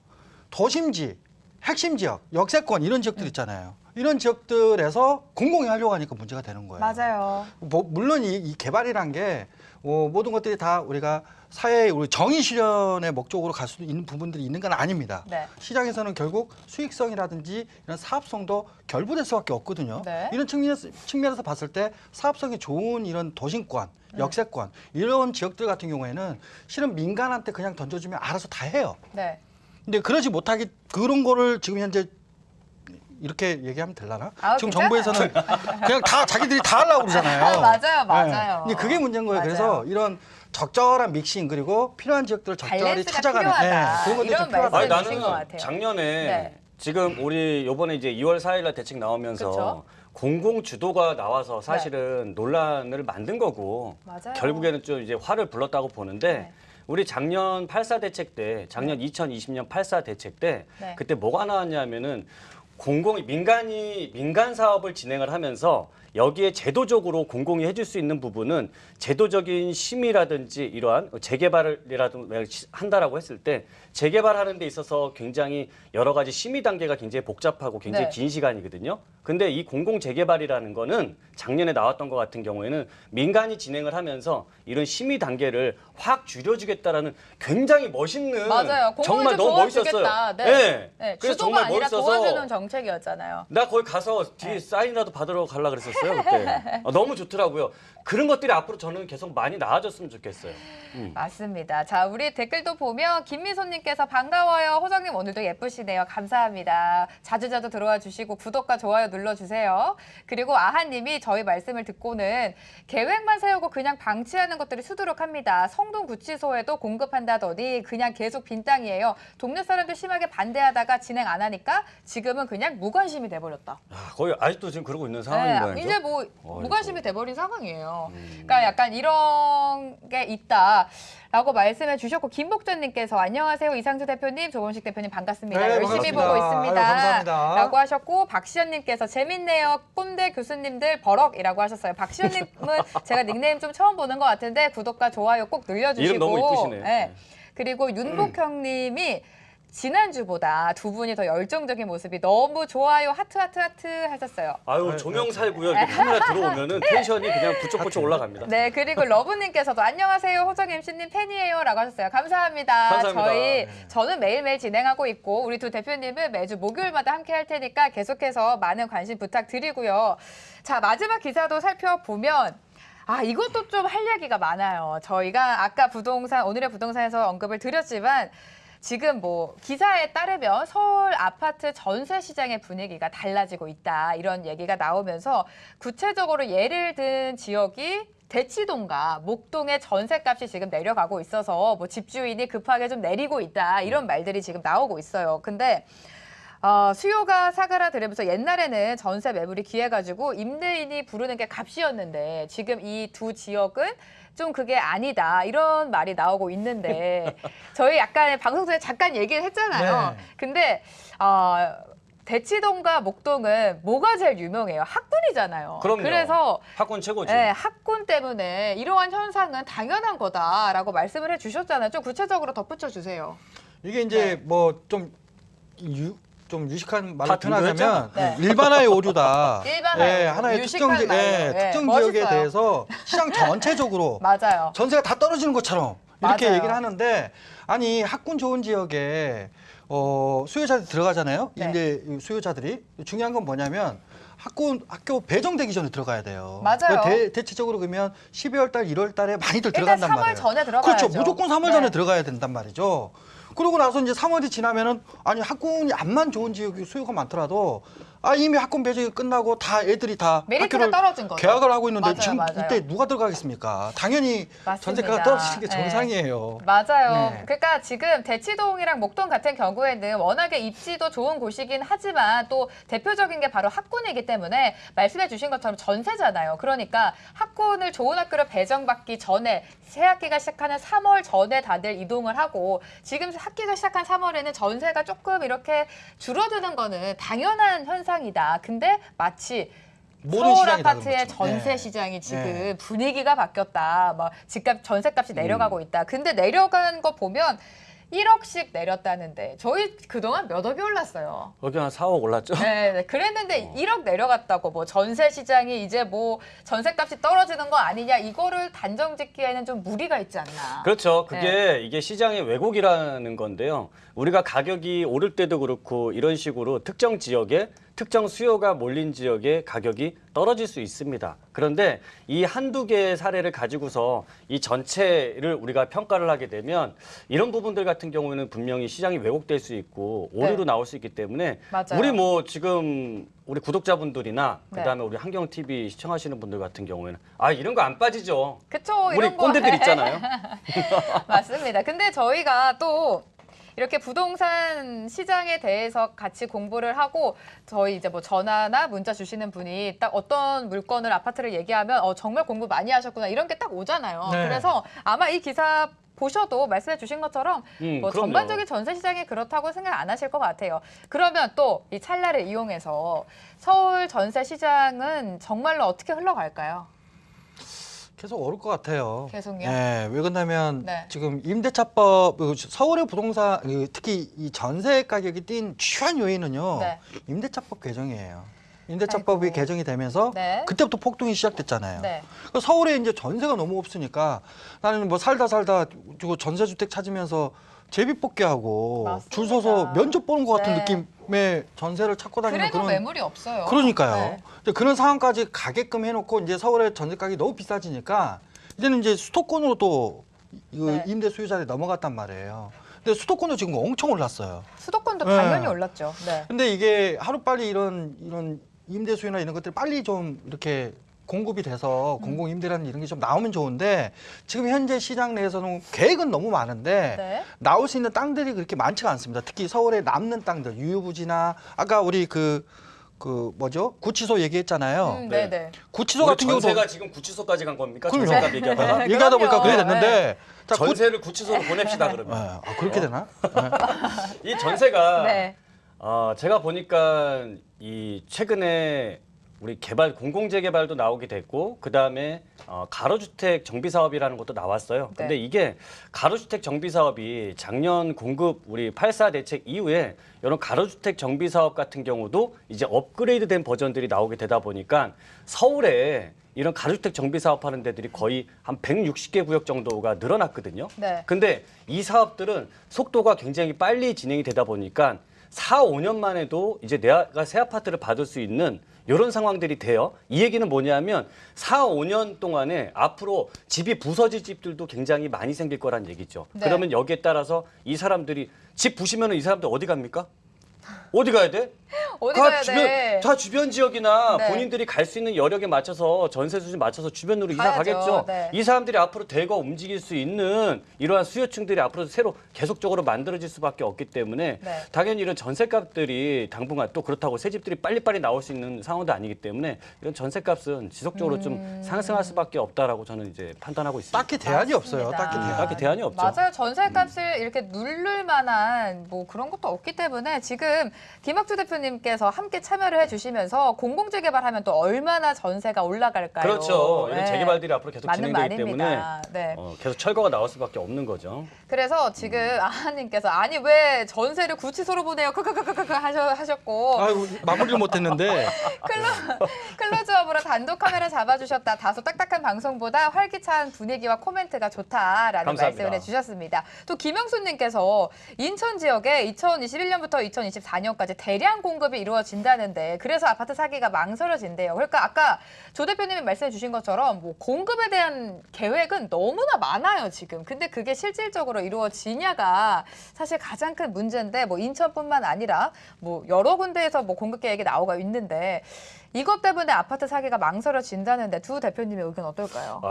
도심지, 핵심 지역, 역세권 이런 지역들 있잖아요. 이런 지역들에서 공공이 하려고 하니까 문제가 되는 거예요. 맞아요. 뭐, 물론 이 개발이란 게 모든 것들이 다 우리가 사회의 우리 정의 실현의 목적으로 갈 수도 있는 부분들이 있는 건 아닙니다. 네. 시장에서는 결국 수익성이라든지 이런 사업성도 결부될 수밖에 없거든요. 네. 이런 측면에서 봤을 때 사업성이 좋은 이런 도심권, 역세권 이런 지역들 같은 경우에는 실은 민간한테 그냥 던져주면 알아서 다 해요. 네. 근데 그러지 못하기 그런 거를 지금 현재 이렇게 얘기하면 되려나? 지금 괜찮아요. 정부에서는 그냥 다 자기들이 다 하려고 그러잖아요. 맞아요. 근데 그게 문제인 거예요. 맞아요. 그래서 이런 적절한 믹싱 그리고 필요한 지역들을 적절히 밸런스가 찾아가는 필요하다. 그런 것들이 이런 좀 필요하다. 말씀. 아니 주신 것 나는 같아요. 작년에 네. 지금 우리 요번에 이제 2월 4일 날 대책 나오면서 그쵸? 공공 주도가 나와서 사실은 논란을 만든 거고 맞아요. 결국에는 좀 이제 화를 불렀다고 보는데 네. 우리 작년 84 대책 때 작년 2020년 84 대책 때 네. 그때 뭐가 나왔냐면은 민간 사업을 진행을 하면서 여기에 제도적으로 공공이 해줄 수 있는 부분은 제도적인 심의라든지 이러한 재개발이라든지 한다라고 했을 때 재개발하는 데 있어서 굉장히 여러 가지 심의 단계가 굉장히 복잡하고 굉장히 네. 긴 시간이거든요. 근데 이 공공 재개발이라는 거는 작년에 나왔던 것 같은 경우에는 민간이 진행을 하면서 이런 심의 단계를 확 줄여주겠다라는 굉장히 멋있는 맞아요. 공공이 정말 좀 너무 멋있었어요. 도와주겠다. 네. 네. 네. 그래서 주도가 정말 아니라 멋있어서 도와주는 정책이었잖아요. 나 거기 가서 뒤에 사인이라도 받으러 가려고 그랬었어요, 그때. 너무 좋더라고요. 그런 것들이 앞으로 저는 계속 많이 나아졌으면 좋겠어요. 맞습니다. 자, 우리 댓글도 보면 김미소님께서 반가워요. 호정님 오늘도 예쁘시네요. 감사합니다. 자주자주 들어와 주시고 구독과 좋아요 눌러주세요. 그리고 아하님이 저희 말씀을 듣고는 계획만 세우고 그냥 방치하는 것들이 수두룩합니다. 성동구치소에도 공급한다더니 그냥 계속 빈 땅이에요. 동네 사람들 심하게 반대하다가 진행 안 하니까 지금은 그냥 무관심이 돼버렸다. 거의 아직도 지금 그러고 있는 상황인가요? 네, 이제 뭐 어이구. 무관심이 돼버린 상황이에요. 그러니까 약간 이런 게 있다라고 말씀해 주셨고 김복전님께서 안녕하세요 이상수 대표님 조범식 대표님 반갑습니다. 네, 열심히 반갑습니다. 보고 있습니다. 아유, 감사합니다. 라고 하셨고 박시현님께서 재밌네요 꼰대 교수님들 버럭이라고 하셨어요. 박시현님은 제가 닉네임 좀 처음 보는 것 같은데 구독과 좋아요 꼭 늘려주시고 이름 너무 이쁘시네. 네. 그리고 윤복형님이 지난주보다 두 분이 더 열정적인 모습이 너무 좋아요. 하트 하트 하트 하셨어요. 아유 조명 살고요. 이렇게 카메라 들어오면은 텐션이 그냥 부쩍부쩍 올라갑니다. 네, 그리고 러브님께서도 안녕하세요. 호정 MC님 팬이에요. 라고 하셨어요. 감사합니다. 감사합니다. 저는 매일매일 진행하고 있고 우리 두 대표님은 매주 목요일마다 함께 할 테니까 계속해서 많은 관심 부탁드리고요. 자, 마지막 기사도 살펴보면 이것도 좀 할 얘기가 많아요. 저희가 아까 오늘의 부동산에서 언급을 드렸지만 지금 뭐 기사에 따르면 서울 아파트 전세 시장의 분위기가 달라지고 있다. 이런 얘기가 나오면서 구체적으로 예를 든 지역이 대치동과 목동의 전세값이 지금 내려가고 있어서 뭐 집주인이 급하게 좀 내리고 있다. 이런 말들이 지금 나오고 있어요. 근데 수요가 사그라들으면서 옛날에는 전세 매물이 귀해가지고 임대인이 부르는 게 값이었는데 지금 이 두 지역은 좀 그게 아니다 이런 말이 나오고 있는데 저희 약간 방송 전에 잠깐 얘기를 했잖아요. 네. 근데 대치동과 목동은 뭐가 제일 유명해요? 학군이잖아요. 그럼요. 그래서 학군 최고지. 네, 학군 때문에 이러한 현상은 당연한 거다라고 말씀을 해주셨잖아요. 좀 구체적으로 덧붙여 주세요. 이게 이제 네. 뭐 좀 유식한 말로 다 표현하자면 등교했죠? 네. 일반화의 오류다. 일반화의 오류. 하나의 유식한 특정, 말로. 네, 특정 지역에 멋있어요. 대해서 시장 전체적으로 맞아요. 전세가 다 떨어지는 것처럼 이렇게 맞아요. 얘기를 하는데 아니 학군 좋은 지역에 수요자들이 들어가잖아요. 네. 임대 수요자들이 중요한 건 뭐냐면 학교 배정되기 전에 들어가야 돼요. 맞아요. 대체적으로 그러면 12월 달, 1월 달에 많이들 일단 들어간단 3월 말이에요. 전에 들어가야죠. 그렇죠. 무조건 3월 네. 전에 들어가야 된단 말이죠. 그러고 나서 이제 3월이 지나면은 아니 학군이 암만 좋은 지역이 수요가 많더라도 이미 학군 배정이 끝나고 다 애들이 다 메리트가 학교를 떨어진 거죠. 개학을 하고 있는데 맞아요, 지금 맞아요. 이때 누가 들어가겠습니까? 당연히 맞습니다. 전세가가 떨어지는 게 네. 정상이에요. 맞아요. 네. 그러니까 지금 대치동이랑 목동 같은 경우에는 워낙에 입지도 좋은 곳이긴 하지만 또 대표적인 게 바로 학군이기 때문에 말씀해 주신 것처럼 전세잖아요. 그러니까 학군을 좋은 학교로 배정받기 전에 새 학기가 시작하는 3월 전에 다들 이동을 하고 지금 학기가 시작한 3월에는 전세가 조금 이렇게 줄어드는 거는 당연한 현상이다. 근데 마치 모든 서울 시장이 다른 아파트의 거죠. 전세 네. 시장이 지금 네. 분위기가 바뀌었다. 막 집값 전세값이 내려가고 있다. 근데 내려간 거 보면 1억씩 내렸다는데 저희 그동안 몇 억이 올랐어요. 여기 한 4억 올랐죠? 네, 그랬는데 1억 내려갔다고 뭐 전세 시장이 이제 뭐 전세값이 떨어지는 거 아니냐 이거를 단정짓기에는 좀 무리가 있지 않나. 그렇죠. 그게 이게 시장의 왜곡이라는 건데요. 우리가 가격이 오를 때도 그렇고 이런 식으로 특정 지역에 특정 수요가 몰린 지역의 가격이 떨어질 수 있습니다. 그런데 이 한두 개의 사례를 가지고서 이 전체를 우리가 평가를 하게 되면 이런 부분들 같은 경우에는 분명히 시장이 왜곡될 수 있고 오류로 네. 나올 수 있기 때문에 맞아요. 우리 뭐 지금 우리 구독자분들이나 네. 그다음에 우리 한경 TV 시청하시는 분들 같은 경우에는 이런 거 안 빠지죠. 그쵸. 우리 이런 거. 꼰대들 있잖아요. 맞습니다. 근데 저희가 또 이렇게 부동산 시장에 대해서 같이 공부를 하고 저희 이제 뭐 전화나 문자 주시는 분이 딱 어떤 물건을 아파트를 얘기하면 정말 공부 많이 하셨구나 이런 게 딱 오잖아요. 네. 그래서 아마 이 기사 보셔도 말씀해 주신 것처럼 뭐 그럼요. 전반적인 전세 시장이 그렇다고 생각 안 하실 것 같아요. 그러면 또 이 찰나를 이용해서 서울 전세 시장은 정말로 어떻게 흘러갈까요? 계속 오를 것 같아요. 계속요? 네, 왜 그러냐면 네. 지금 임대차법 서울의 부동산 특히 이 전세 가격이 뛴 주요한 요인은요. 네. 임대차법 개정이에요. 임대차법이 아이고. 개정이 되면서 네. 그때부터 폭등이 시작됐잖아요. 네. 그 서울에 이제 전세가 너무 없으니까 나는 뭐 살다 전세 주택 찾으면서 제비뽑기하고 맞습니다. 줄 서서 면접 보는 것 같은 네. 느낌의 전세를 찾고 다니는 그래도 그런 매물이 없어요. 그러니까요. 네. 이제 그런 상황까지 가게끔 해놓고 이제 서울의 전세 가격이 너무 비싸지니까 이제는 이제 수도권으로 또 네. 임대 수요자들이 넘어갔단 말이에요. 근데 수도권도 지금 엄청 올랐어요. 수도권도 네. 당연히 올랐죠. 네. 근데 이게 하루빨리 이런 임대 수요나 이런 것들이 빨리 좀 이렇게 공급이 돼서 공공 임대라는 이런 게 좀 나오면 좋은데 지금 현재 시장 내에서는 계획은 너무 많은데 네. 나올 수 있는 땅들이 그렇게 많지가 않습니다. 특히 서울에 남는 땅들 유유부지나 아까 우리 그 뭐죠? 구치소 얘기했잖아요. 네, 네. 구치소 우리 같은 경우도 전세가 지금 구치소까지 간 겁니까? 그럼요. 전세값 얘기하다가? 네. 얘기하다 보니까 그게 그럼요. 됐는데 자, 전세를 구치소로 보냅시다 네. 그러면. 그렇게 되나? 네. 이 전세가 네. 제가 보니까 이 최근에 우리 개발 공공재개발도 나오게 됐고 그다음에 가로주택 정비 사업이라는 것도 나왔어요. 근데 네. 이게 가로주택 정비 사업이 작년 공급 우리 8.4 대책 이후에 이런 가로주택 정비 사업 같은 경우도 이제 업그레이드된 버전들이 나오게 되다 보니까 서울에 이런 가로주택 정비 사업하는 데들이 거의 한 160개 구역 정도가 늘어났거든요. 네. 근데 이 사업들은 속도가 굉장히 빨리 진행이 되다 보니까 4, 5년만 해도 이제 내가 새 아파트를 받을 수 있는 이런 상황들이 돼요. 이 얘기는 뭐냐면 4, 5년 동안에 앞으로 집이 부서질 집들도 굉장히 많이 생길 거란 얘기죠. 네. 그러면 여기에 따라서 이 사람들이 집 부시면 이 사람들 어디 갑니까? 어디 가야 돼? 어디 가야 돼? 다 주변 지역이나 네. 본인들이 갈 수 있는 여력에 맞춰서 전세 수준 맞춰서 주변으로 이사 가야죠. 가겠죠. 네. 이 사람들이 앞으로 대거 움직일 수 있는 이러한 수요층들이 앞으로 새로 계속적으로 만들어질 수밖에 없기 때문에 네. 당연히 이런 전세값들이 당분간 또 그렇다고 새 집들이 빨리빨리 나올 수 있는 상황도 아니기 때문에 이런 전세값은 지속적으로 좀 상승할 수밖에 없다라고 저는 이제 판단하고 있습니다. 딱히 대안이 없어요. 맞습니다. 딱히 대안. 딱히 대안이 없죠. 맞아요. 전세값을 이렇게 누를 만한 뭐 그런 것도 없기 때문에 지금 김학주 대표님께서 함께 참여를 해주시면서 공공재개발하면 또 얼마나 전세가 올라갈까요? 그렇죠. 이런 네. 재개발들이 앞으로 계속 맞는 진행되기 때문에 말입니다. 네. 계속 철거가 나올 수밖에 없는 거죠. 그래서 지금 아하님께서 아니 왜 전세를 구치소로 보내요? 크크크크크 하셨고 아이고 마무리를 못했는데 클로즈업으로 단독 카메라 잡아주셨다. 다소 딱딱한 방송보다 활기찬 분위기와 코멘트가 좋다라는 감사합니다. 말씀을 해주셨습니다. 또 김영수님께서 인천 지역에 2021년부터 2024년까지 대량 공급이 이루어진다는데 그래서 아파트 사기가 망설여진대요. 그러니까 아까 조 대표님이 말씀해 주신 것처럼 뭐 공급에 대한 계획은 너무나 많아요 지금. 근데 그게 실질적으로 이루어지냐가 사실 가장 큰 문제인데 뭐 인천뿐만 아니라 뭐 여러 군데에서 뭐 공급 계획이 나오고 있는데 이것 때문에 아파트 사기가 망설여진다는데 두 대표님의 의견 어떨까요?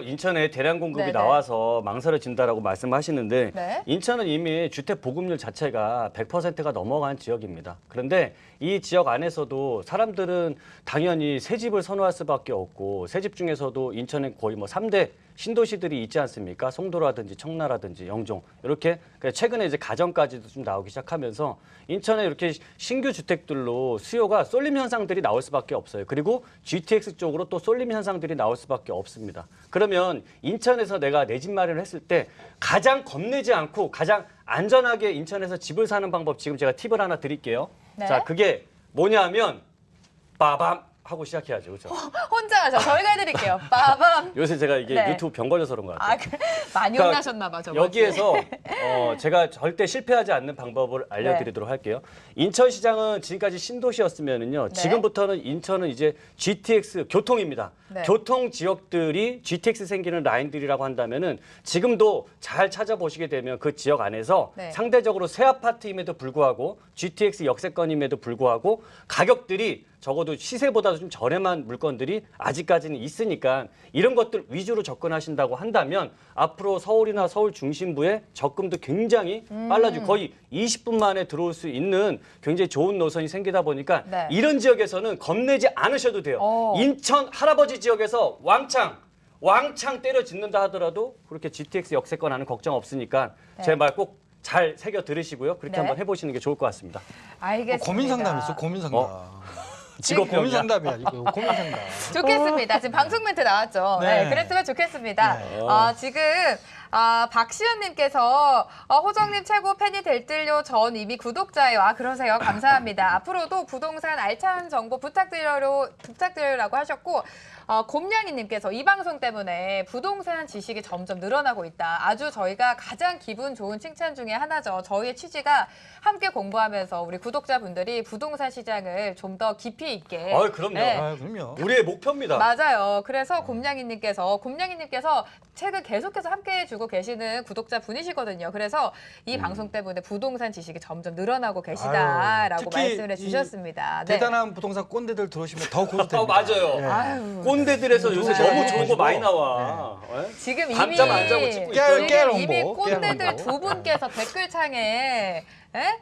인천에 대량 공급이 네네. 나와서 망설여진다라고 말씀하시는데 네. 인천은 이미 주택 보급률 자체가 100%가 넘어간 지역입니다. 그런데 이 지역 안에서도 사람들은 당연히 새 집을 선호할 수밖에 없고 새 집 중에서도 인천에 거의 뭐 3대 신도시들이 있지 않습니까? 송도라든지 청라라든지 영종 이렇게 최근에 이제 가정까지도 좀 나오기 시작하면서 인천에 이렇게 신규 주택들로 수요가 쏠림 현상들이 나올 수밖에 없어요. 그리고 GTX 쪽으로 또 쏠림 현상들이 나올 수밖에 없습니다. 그러면 인천에서 내가 내 집 마련을 했을 때 가장 겁내지 않고 가장 안전하게 인천에서 집을 사는 방법 지금 제가 팁을 하나 드릴게요. 네. 자, 그게 뭐냐면 빠밤 하고 시작해야죠. 그렇죠? 혼자 하죠. 저희가 해드릴게요. 빠밤. 요새 제가 이게 네. 유튜브 병 걸려서 그런 것 같아요. 아, 그래? 많이 그러니까 혼나셨나 봐. 저번 여기에서 제가 절대 실패하지 않는 방법을 알려드리도록 할게요. 인천시장은 지금까지 신도시였으면은요. 네. 지금부터는 인천은 이제 GTX 교통입니다. 네. 교통 지역들이 GTX 생기는 라인들이라고 한다면은 지금도 잘 찾아보시게 되면 그 지역 안에서 네. 상대적으로 새 아파트임에도 불구하고 GTX 역세권임에도 불구하고 가격들이 적어도 시세보다도 좀 저렴한 물건들이 아직까지는 있으니까 이런 것들 위주로 접근하신다고 한다면 앞으로 서울이나 서울 중심부에 접근도 굉장히 빨라지고 거의 20분 만에 들어올 수 있는 굉장히 좋은 노선이 생기다 보니까 네. 이런 지역에서는 겁내지 않으셔도 돼요. 오. 인천 할아버지 지역에서 왕창 때려 짓는다 하더라도 그렇게 GTX 역세권 하는 걱정 없으니까 네. 제 말 꼭 잘 새겨 들으시고요. 그렇게 네. 한번 해보시는 게 좋을 것 같습니다. 알겠습니다. 고민 상담 있어. 고민 상담. 직업병이야. 고민 상담이야. 이거 고민 상담. 좋겠습니다. 지금 방송 멘트 나왔죠. 네. 네. 그랬으면 좋겠습니다. 네. 지금 박시연님께서 호정님 최고 팬이 될 듯요. 전 이미 구독자예요. 그러세요. 감사합니다. 앞으로도 부동산 알찬 정보 부탁드리라고 하셨고 곰냥이님께서 이 방송 때문에 부동산 지식이 점점 늘어나고 있다. 아주 저희가 가장 기분 좋은 칭찬 중에 하나죠. 저희의 취지가 함께 공부하면서 우리 구독자분들이 부동산 시장을 좀 더 깊이 있게. 그럼요. 네. 그럼요. 우리의 목표입니다. 맞아요. 그래서 곰냥이님께서 책을 계속해서 함께해주고 계시는 구독자 분이시거든요. 그래서 이 방송 때문에 부동산 지식이 점점 늘어나고 계시다라고 아유, 특히 말씀을 해주셨습니다. 네. 대단한 부동산 꼰대들 들어오시면 더 고소됩니다. 맞아요. 예. 아유, 꼰대들에서 요새 네. 너무 좋은 거 많이 나와. 지금 밤잠 안 자고 찍고 있어요. 지금 깨알 홍보, 이미 깨알 꼰대들 홍보. 두 분께서 댓글창에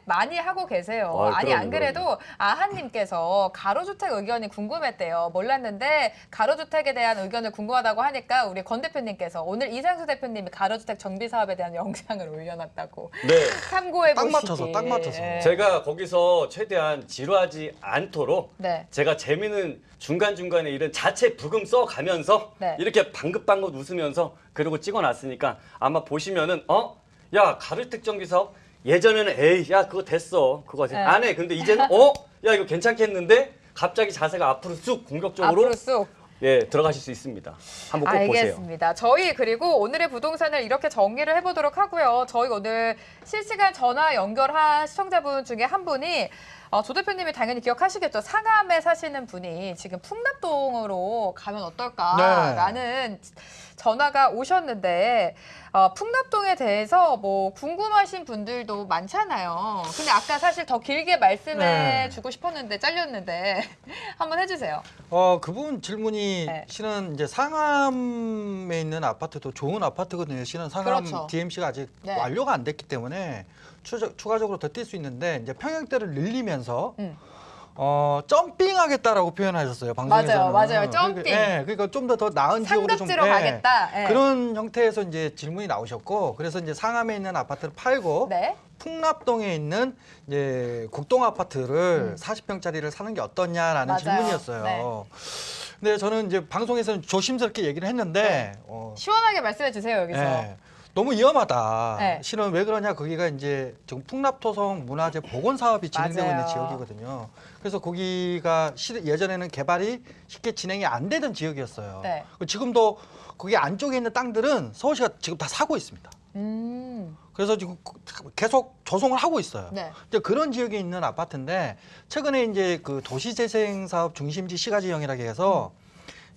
많이 하고 계세요. 아, 아니 안 그럼요, 그래도 아한님께서 가로주택 의견이 궁금했대요. 몰랐는데 가로주택에 대한 의견을 궁금하다고 하니까 우리 권 대표님께서 오늘 이상수 대표님이 가로주택 정비 사업에 대한 영상을 올려놨다고 네. 참고해 딱 보시기. 맞춰서, 딱 맞춰서. 제가 거기서 최대한 지루하지 않도록 네. 제가 재미있는 중간중간에 이런 자체 부금 써가면서 네. 이렇게 방긋방긋 웃으면서 그러고 찍어놨으니까 아마 보시면은 야 가로주택 정비 사업 예전에는 에이 야 그거 됐어 그거 네. 안 해. 근데 이제는 야 이거 괜찮겠는데 갑자기 자세가 앞으로 쑥 공격적으로 앞으로 쑥. 예 들어가실 수 있습니다. 한번 꼭 보세요. 알겠습니다. 저희 그리고 오늘의 부동산을 이렇게 정리를 해보도록 하고요. 저희 오늘 실시간 전화 연결한 시청자분 중에 한 분이 조 대표님이 당연히 기억하시겠죠. 상암에 사시는 분이 지금 풍납동으로 가면 어떨까라는 전화가 오셨는데 풍납동에 대해서 뭐 궁금하신 분들도 많잖아요. 근데 아까 사실 더 길게 말씀해 주고 싶었는데 잘렸는데 한번 해주세요. 그분 질문이 네. 실은 이제 상암에 있는 아파트도 좋은 아파트거든요. 실은 상암 그렇죠. DMC가 아직 네. 완료가 안 됐기 때문에 추가적으로 더 뛸 수 있는데 이제 평형대를 늘리면서 점핑하겠다라고 표현하셨어요. 방송에서는. 맞아요. 점핑. 그러니까 좀 더 나은 지역으로 좀 상급지로 가겠다. 예. 그런 형태에서 이제 질문이 나오셨고 그래서 이제 상암에 있는 아파트를 팔고 네. 풍납동에 있는 이제 국동 아파트를 40평짜리를 사는 게 어떠냐라는 맞아요. 질문이었어요. 네. 근데 저는 이제 방송에서는 조심스럽게 얘기를 했는데 시원하게 말씀해 주세요 여기서. 예, 너무 위험하다. 네. 실은 왜 그러냐 거기가 이제 지금 풍납토성 문화재 복원 사업이 진행되고 맞아요. 있는 지역이거든요. 그래서 거기가 예전에는 개발이 쉽게 진행이 안 되던 지역이었어요. 네. 지금도 거기 안쪽에 있는 땅들은 서울시가 지금 다 사고 있습니다. 그래서 지금 계속 조성을 하고 있어요. 네. 이제 그런 지역에 있는 아파트인데 최근에 이제 그 도시재생 사업 중심지 시가지형이라고 해서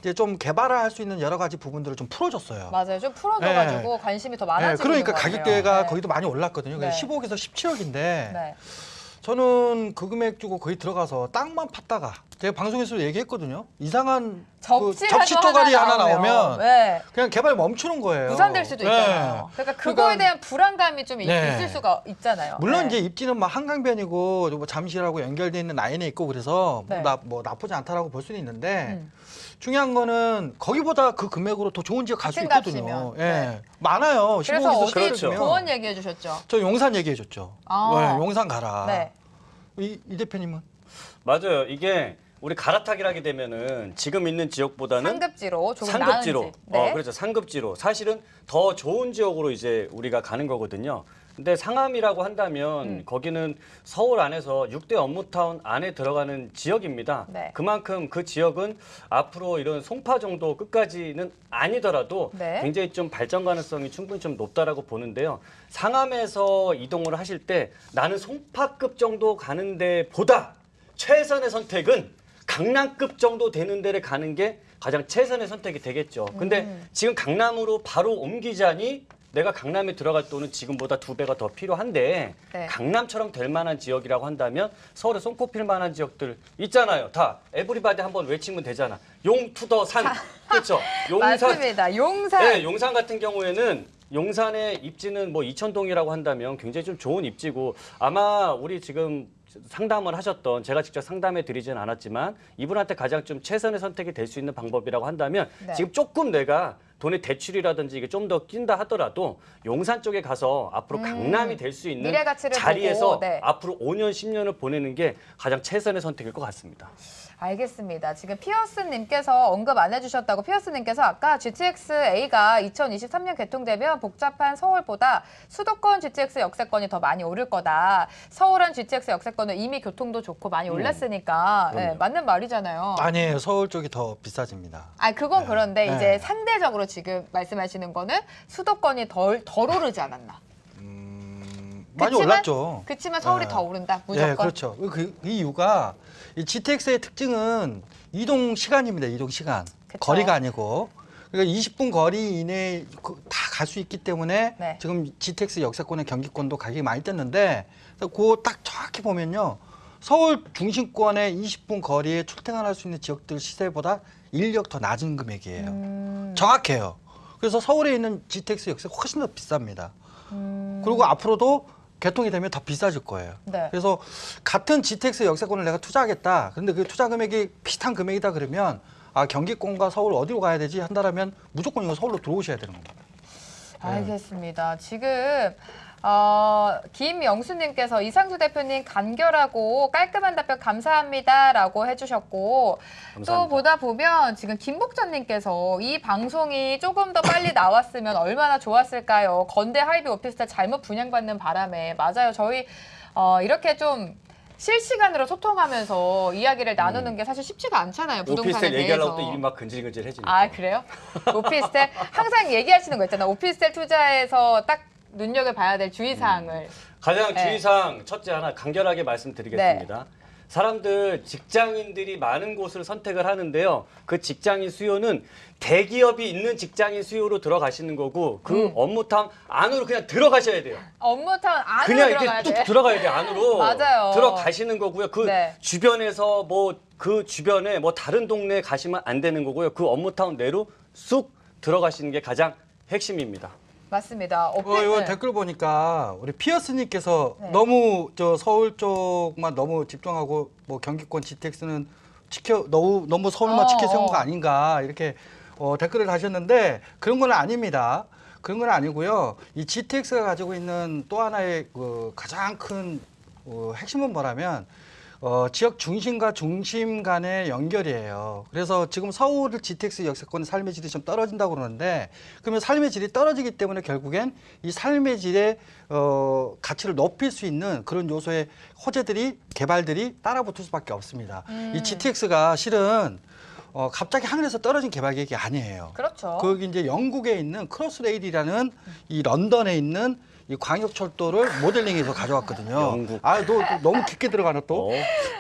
이제 좀 개발을 할 수 있는 여러 가지 부분들을 좀 풀어줬어요. 맞아요. 좀 풀어줘가지고 관심이 더 많아지고 그러니까 있는 것 같아요. 가격대가 네. 거기도 많이 올랐거든요. 그래서 네. 15억에서 17억인데 네. 저는 그 금액 주고 거기 들어가서 땅만 팠다가 제가 방송에서 얘기했거든요. 이상한 접시라도 접시 쪼가리 하나 나오면 네. 그냥 개발 멈추는 거예요. 무산될 수도 네. 있잖아요. 그러니까 그거에 대한 불안감이 좀 네. 있을 수가 있잖아요. 물론 네. 이제 입지는 막 한강변이고 뭐 잠실하고 연결돼 있는 라인에 있고 그래서 네. 뭐 나쁘지 않다라고 볼 수는 있는데 음. 중요한 거는 거기보다 그 금액으로 더 좋은 지역 갈 수 같은 있거든요. 값이면. 예, 네. 많아요. 그래서 15억에서 어디 그렇죠. 조언 얘기해 주셨죠? 저 용산 얘기해줬죠. 아. 용산 가라. 네. 이 대표님은? 맞아요. 이게 우리 갈아타기를 하게 되면은 지금 있는 지역보다는 상급지로 조금 상급지로. 나은지. 네. 그렇죠. 상급지로. 사실은 더 좋은 지역으로 이제 우리가 가는 거거든요. 근데 상암이라고 한다면 거기는 서울 안에서 6대 업무타운 안에 들어가는 지역입니다. 네. 그만큼 그 지역은 앞으로 이런 송파 정도 끝까지는 아니더라도 네. 굉장히 좀 발전 가능성이 충분히 좀 높다라고 보는데요. 상암에서 이동을 하실 때 나는 송파급 정도 가는 데보다 최선의 선택은 강남급 정도 되는 데를 가는 게 가장 최선의 선택이 되겠죠. 근데 지금 강남으로 바로 옮기자니 내가 강남에 들어갈 돈은 지금보다 2배가 더 필요한데 네. 강남처럼 될 만한 지역이라고 한다면 서울에 손꼽힐 만한 지역들 있잖아요. 다 에브리바디 한번 외치면 되잖아. 용투더산. 그렇죠. 용산. 맞습니다. 용산. 네, 용산 같은 경우에는 용산의 입지는 뭐 이천동이라고 한다면 굉장히 좀 좋은 입지고 아마 우리 지금 상담을 하셨던 제가 직접 상담해 드리지는 않았지만 이분한테 가장 좀 최선의 선택이 될 수 있는 방법이라고 한다면 네. 지금 조금 내가 돈의 대출이라든지 이게 좀 더 낀다 하더라도 용산 쪽에 가서 앞으로 강남이 될 수 있는 미래 가치를 자리에서 보고, 네. 앞으로 5년, 10년을 보내는 게 가장 최선의 선택일 것 같습니다. 알겠습니다. 지금 피어스님께서 언급 안 해주셨다고 피어스님께서 아까 GTX-A가 2023년 개통되면 복잡한 서울보다 수도권 GTX 역세권이 더 많이 오를 거다. 서울한 GTX 역세권은 이미 교통도 좋고 많이 올랐으니까 네, 그럼요. 맞는 말이잖아요. 아니에요. 서울 쪽이 더 비싸집니다. 그건 그런데 네. 이제 상대적으로 지금 말씀하시는 거는 수도권이 덜 오르지 않았나. 많이 올랐죠. 그치만 서울이 네. 더 오른다. 무조건. 네, 그렇죠. 그 이유가 이 GTX의 특징은 이동 시간입니다. 이동 시간. 그쵸. 거리가 아니고. 그러니까 20분 거리 이내에 다 갈 수 있기 때문에 네. 지금 GTX 역세권의 경기권도 가격이 많이 떴는데 그거 딱 정확히 보면요. 서울 중심권의 20분 거리에 출퇴근할 수 있는 지역들 시세보다 인력 더 낮은 금액이에요. 정확해요. 그래서 서울에 있는 GTX 역세 훨씬 더 비쌉니다. 그리고 앞으로도 개통이 되면 더 비싸질 거예요. 네. 그래서 같은 GTX 역세권을 내가 투자하겠다. 그런데 그 투자 금액이 비슷한 금액이다 그러면 아 경기권과 서울 어디로 가야 되지 한다라면 무조건 이거 서울로 들어오셔야 되는 겁니다. 알겠습니다. 지금 김영수님께서 이상수 대표님 간결하고 깔끔한 답변 감사합니다라고 해주셨고 또 감사합니다. 보다 보면 지금 김복전님께서 이 방송이 조금 더 빨리 나왔으면 얼마나 좋았을까요? 건대 하이비 오피스텔 잘못 분양받는 바람에 맞아요. 저희 이렇게 좀 실시간으로 소통하면서 이야기를 나누는 게 사실 쉽지가 않잖아요. 부동산에 오피스텔 대해서. 얘기하려고 또 입이 막 근질근질해지니까. 아 그래요? 오피스텔 항상 얘기하시는 거 있잖아. 오피스텔 투자에서 딱 눈여겨봐야 될 주의사항을. 가장 네. 주의사항 첫째 하나 간결하게 말씀드리겠습니다. 사람들 직장인들이 많은 곳을 선택을 하는데요. 그 직장인 수요는 대기업이 있는 직장인 수요로 들어가시는 거고 그 업무탐 안으로 그냥 들어가셔야 돼요. 업무타운 안으로 그냥 들어가야 이렇게 돼. 뚝 들어가야 돼 안으로. 맞아요. 들어가시는 거고요. 그 네. 주변에서 뭐 그 주변에 뭐 다른 동네에 가시면 안 되는 거고요. 그 업무타운 내로 쑥 들어가시는 게 가장 핵심입니다. 맞습니다. 이거 네. 댓글 보니까 우리 피어스님께서 네. 너무 저 서울 쪽만 너무 집중하고 뭐 경기권 GTX는 너무 서울만 지켜 세운 거 아닌가 이렇게 댓글을 하셨는데 그런 건 아닙니다. 그런 건 아니고요. 이 GTX가 가지고 있는 또 하나의 그 가장 큰 핵심은 뭐라면 지역 중심과 중심 간의 연결이에요. 그래서 지금 서울 GTX 역세권의 삶의 질이 좀 떨어진다고 그러는데 그러면 삶의 질이 떨어지기 때문에 결국엔 이 삶의 질의 가치를 높일 수 있는 그런 요소의 호재들이 개발들이 따라붙을 수밖에 없습니다. 이 GTX가 실은 갑자기 하늘에서 떨어진 개발 계획이 아니에요. 그렇죠. 거기 이제 영국에 있는 크로스레일이라는 이 런던에 있는 이 광역철도를 모델링해서 가져왔거든요. 영국. 너 너무 깊게 들어가나 또?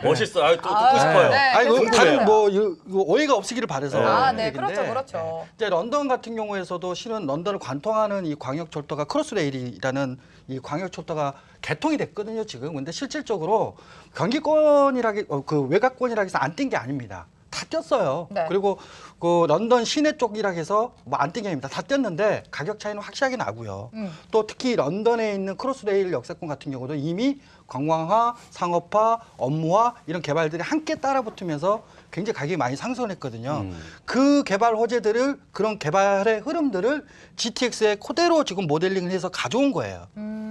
멋있어. 또 듣고 아, 싶어요. 네. 아니, 궁금해요. 다른 이거 오해가 없으기를 바래서. 네, 얘기인데, 그렇죠, 그렇죠. 이제 런던 같은 경우에서도 실은 런던을 관통하는 이 광역철도가 크로스레일이라는 이 광역철도가 개통이 됐거든요, 지금. 근데 실질적으로 경기권이라기, 그 외곽권이라고 해서 안 뛴 게 아닙니다. 다 뛰었어요. 네. 그리고 그 런던 시내 쪽이라 해서 뭐 안 뛴 게 아닙니다. 다 뛰었는데 가격 차이는 확실하게 나고요. 또 특히 런던에 있는 크로스레일 역세권 같은 경우도 이미 관광화, 상업화, 업무화 이런 개발들이 함께 따라붙으면서 굉장히 가격이 많이 상승을 했거든요. 그 개발 호재들을 그런 개발의 흐름들을 GTX에 그대로 지금 모델링을 해서 가져온 거예요.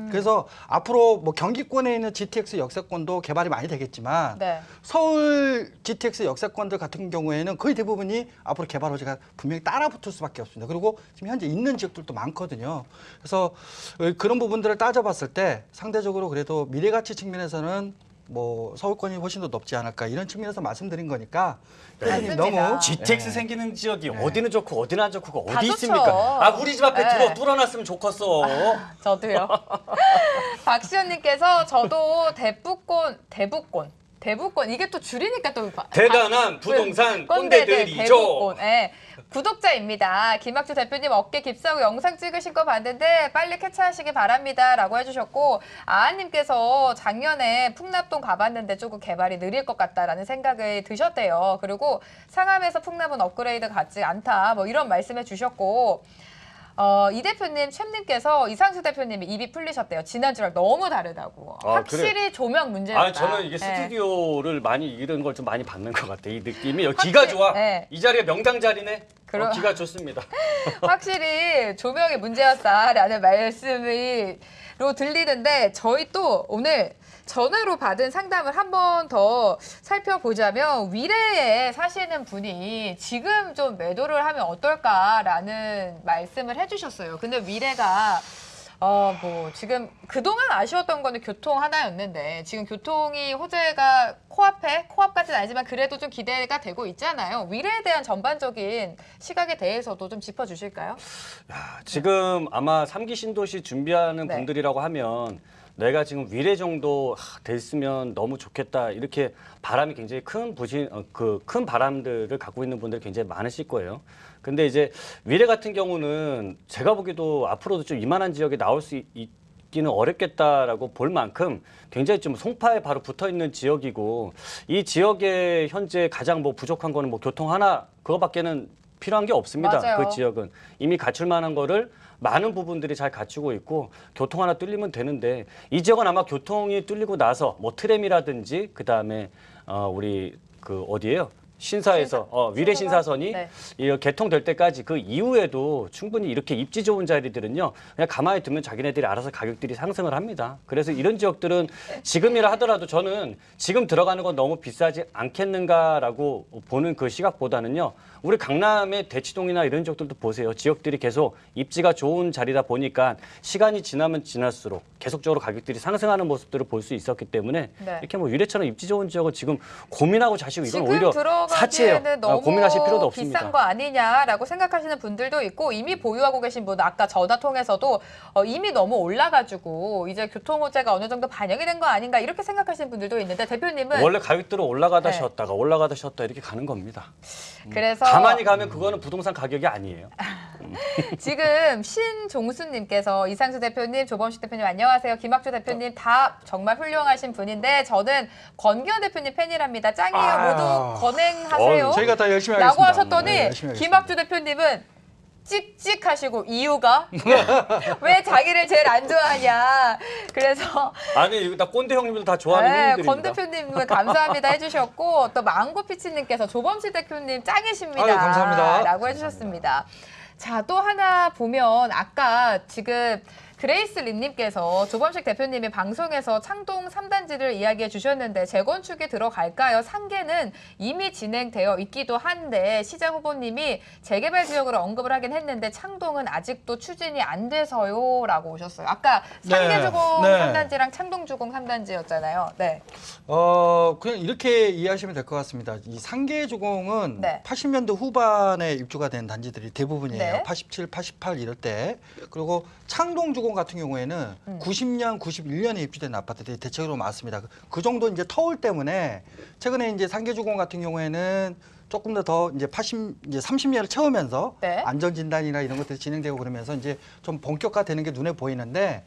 그래서 앞으로 뭐 경기권에 있는 GTX 역세권도 개발이 많이 되겠지만 네. 서울 GTX 역세권들 같은 경우에는 거의 대부분이 앞으로 개발 호재가 분명히 따라붙을 수밖에 없습니다. 그리고 지금 현재 있는 지역들도 많거든요. 그래서 그런 부분들을 따져봤을 때 상대적으로 그래도 미래가치 측면에서는 뭐 서울권이 훨씬 더 높지 않을까 이런 측면에서 말씀드린 거니까 회장님 맞습니다. 너무 GTX 생기는 지역이 어디는 좋고 어디는 안 좋고 다 어디 좋죠. 있습니까? 우리 집 앞에 네. 뚫어놨으면 좋겠어. 저도요. 박시연님께서 저도 대북권 이게 또 줄이니까 또 대단한 부동산 꼰대들이죠. 대북권. 네. 구독자입니다. 김학주 대표님 어깨 깁스하고 영상 찍으신 거 봤는데 빨리 캡처하시기 바랍니다라고 해주셨고 아아님께서 작년에 풍납동 가봤는데 조금 개발이 느릴 것 같다라는 생각이 드셨대요. 그리고 상암에서 풍납은 업그레이드 같지 않다 뭐 이런 말씀해 주셨고 이 대표님, 챔님께서 이상수 대표님이 입이 풀리셨대요. 지난주랑 너무 다르다고. 아, 확실히 그래? 조명 문제였다. 저는 이게 네. 스튜디오를 많이 이런 걸 좀 많이 받는 것 같아. 이 느낌이 기가 좋아. 네. 이 자리가 명당 자리네. 기가 좋습니다. 확실히 조명이 문제였다라는 말씀으로 들리는데 저희 또 오늘 전화로 받은 상담을 한 번 더 살펴보자면 위례에 사시는 분이 지금 좀 매도를 하면 어떨까라는 말씀을 해주셨어요. 근데 위례가 뭐 지금 그동안 아쉬웠던 거는 교통 하나였는데 지금 교통이 호재가 코앞까지는 아니지만 그래도 좀 기대가 되고 있잖아요. 위례에 대한 전반적인 시각에 대해서도 좀 짚어주실까요? 지금 아마 3기 신도시 준비하는 네. 분들이라고 하면 내가 지금 위례 정도 됐으면 너무 좋겠다 이렇게 바람이 굉장히 큰 큰 바람들을 갖고 있는 분들이 굉장히 많으실 거예요. 근데 이제 위례 같은 경우는 제가 보기에도 앞으로도 좀 이만한 지역에 나올 수 있기는 어렵겠다라고 볼 만큼 굉장히 좀 송파에 바로 붙어 있는 지역이고 이 지역에 현재 가장 뭐 부족한 거는 뭐 교통 하나 그거밖에는 필요한 게 없습니다. 맞아요. 그 지역은 이미 갖출 만한 거를 많은 부분들이 잘 갖추고 있고 교통 하나 뚫리면 되는데 이 지역은 아마 교통이 뚫리고 나서 뭐 트램이라든지 그다음에 우리 그 어디예요? 신사에서 위례 신사선이 네. 개통될 때까지 그 이후에도 충분히 이렇게 입지 좋은 자리들은요 그냥 가만히 두면 자기네들이 알아서 가격들이 상승을 합니다. 그래서 이런 지역들은 지금이라 하더라도 저는 지금 들어가는 건 너무 비싸지 않겠는가라고 보는 그 시각보다는요. 우리 강남의 대치동이나 이런 지역들도 보세요. 지역들이 계속 입지가 좋은 자리다 보니까 시간이 지나면 지날수록 계속적으로 가격들이 상승하는 모습들을 볼 수 있었기 때문에 네. 이렇게 뭐 위례처럼 입지 좋은 지역은 지금 고민하고 자시고 이건 지금 오히려 사치예요. 들어가기에는 너무 고민하실 필요도 없습니다. 비싼 거 아니냐라고 생각하시는 분들도 있고 이미 보유하고 계신 분 아까 전화 통해서도 이미 너무 올라가지고 이제 교통호재가 어느 정도 반영이 된 거 아닌가 이렇게 생각하시는 분들도 있는데 대표님은 원래 가격들은 올라가다 네. 쉬었다가 올라가다 쉬었다 이렇게 가는 겁니다. 그래서 가만히 가면 그거는 부동산 가격이 아니에요. 지금 신종수님께서 이상수 대표님, 조범식 대표님 안녕하세요. 김학주 대표님 다 정말 훌륭하신 분인데 저는 권기현 대표님 팬이랍니다. 짱이에요. 모두 건행하세요. 저희가 다 열심히 라고 하겠습니다. 하셨더니 네, 열심히 하겠습니다. 김학주 대표님은 찍찍하시고 이유가 왜 자기를 제일 안 좋아하냐. 그래서 아니 이거 다 꼰대 형님들 다 좋아하는 형님들입니다. 권 대표님은 감사합니다 해주셨고 또 망고피치님께서 조범식 대표님 짱이십니다. 아유, 감사합니다. 라고 해주셨습니다. 자, 또 하나 보면 아까 지금 그레이스 린님께서 조범식 대표님이 방송에서 창동 3단지를 이야기해 주셨는데 재건축이 들어갈까요? 상계는 이미 진행되어 있기도 한데 시장 후보님이 재개발 지역으로 언급을 하긴 했는데 창동은 아직도 추진이 안 돼서요 라고 오셨어요. 아까 상계주공 네. 3단지랑 창동주공 3단지였잖아요. 네. 그냥 이렇게 이해하시면 될 것 같습니다. 이 상계주공은 네. 80년대 후반에 입주가 된 단지들이 대부분이에요. 네. 87, 88 이럴 때. 그리고 창동주공 같은 경우에는 90년, 91년에 입주된 아파트들이 대체적으로 많습니다. 그 정도 이제 터울 때문에 최근에 이제 상계주공 같은 경우에는 조금 더 이제 30년을 채우면서 네. 안전진단이나 이런 것들이 진행되고 그러면서 이제 좀 본격화되는 게 눈에 보이는데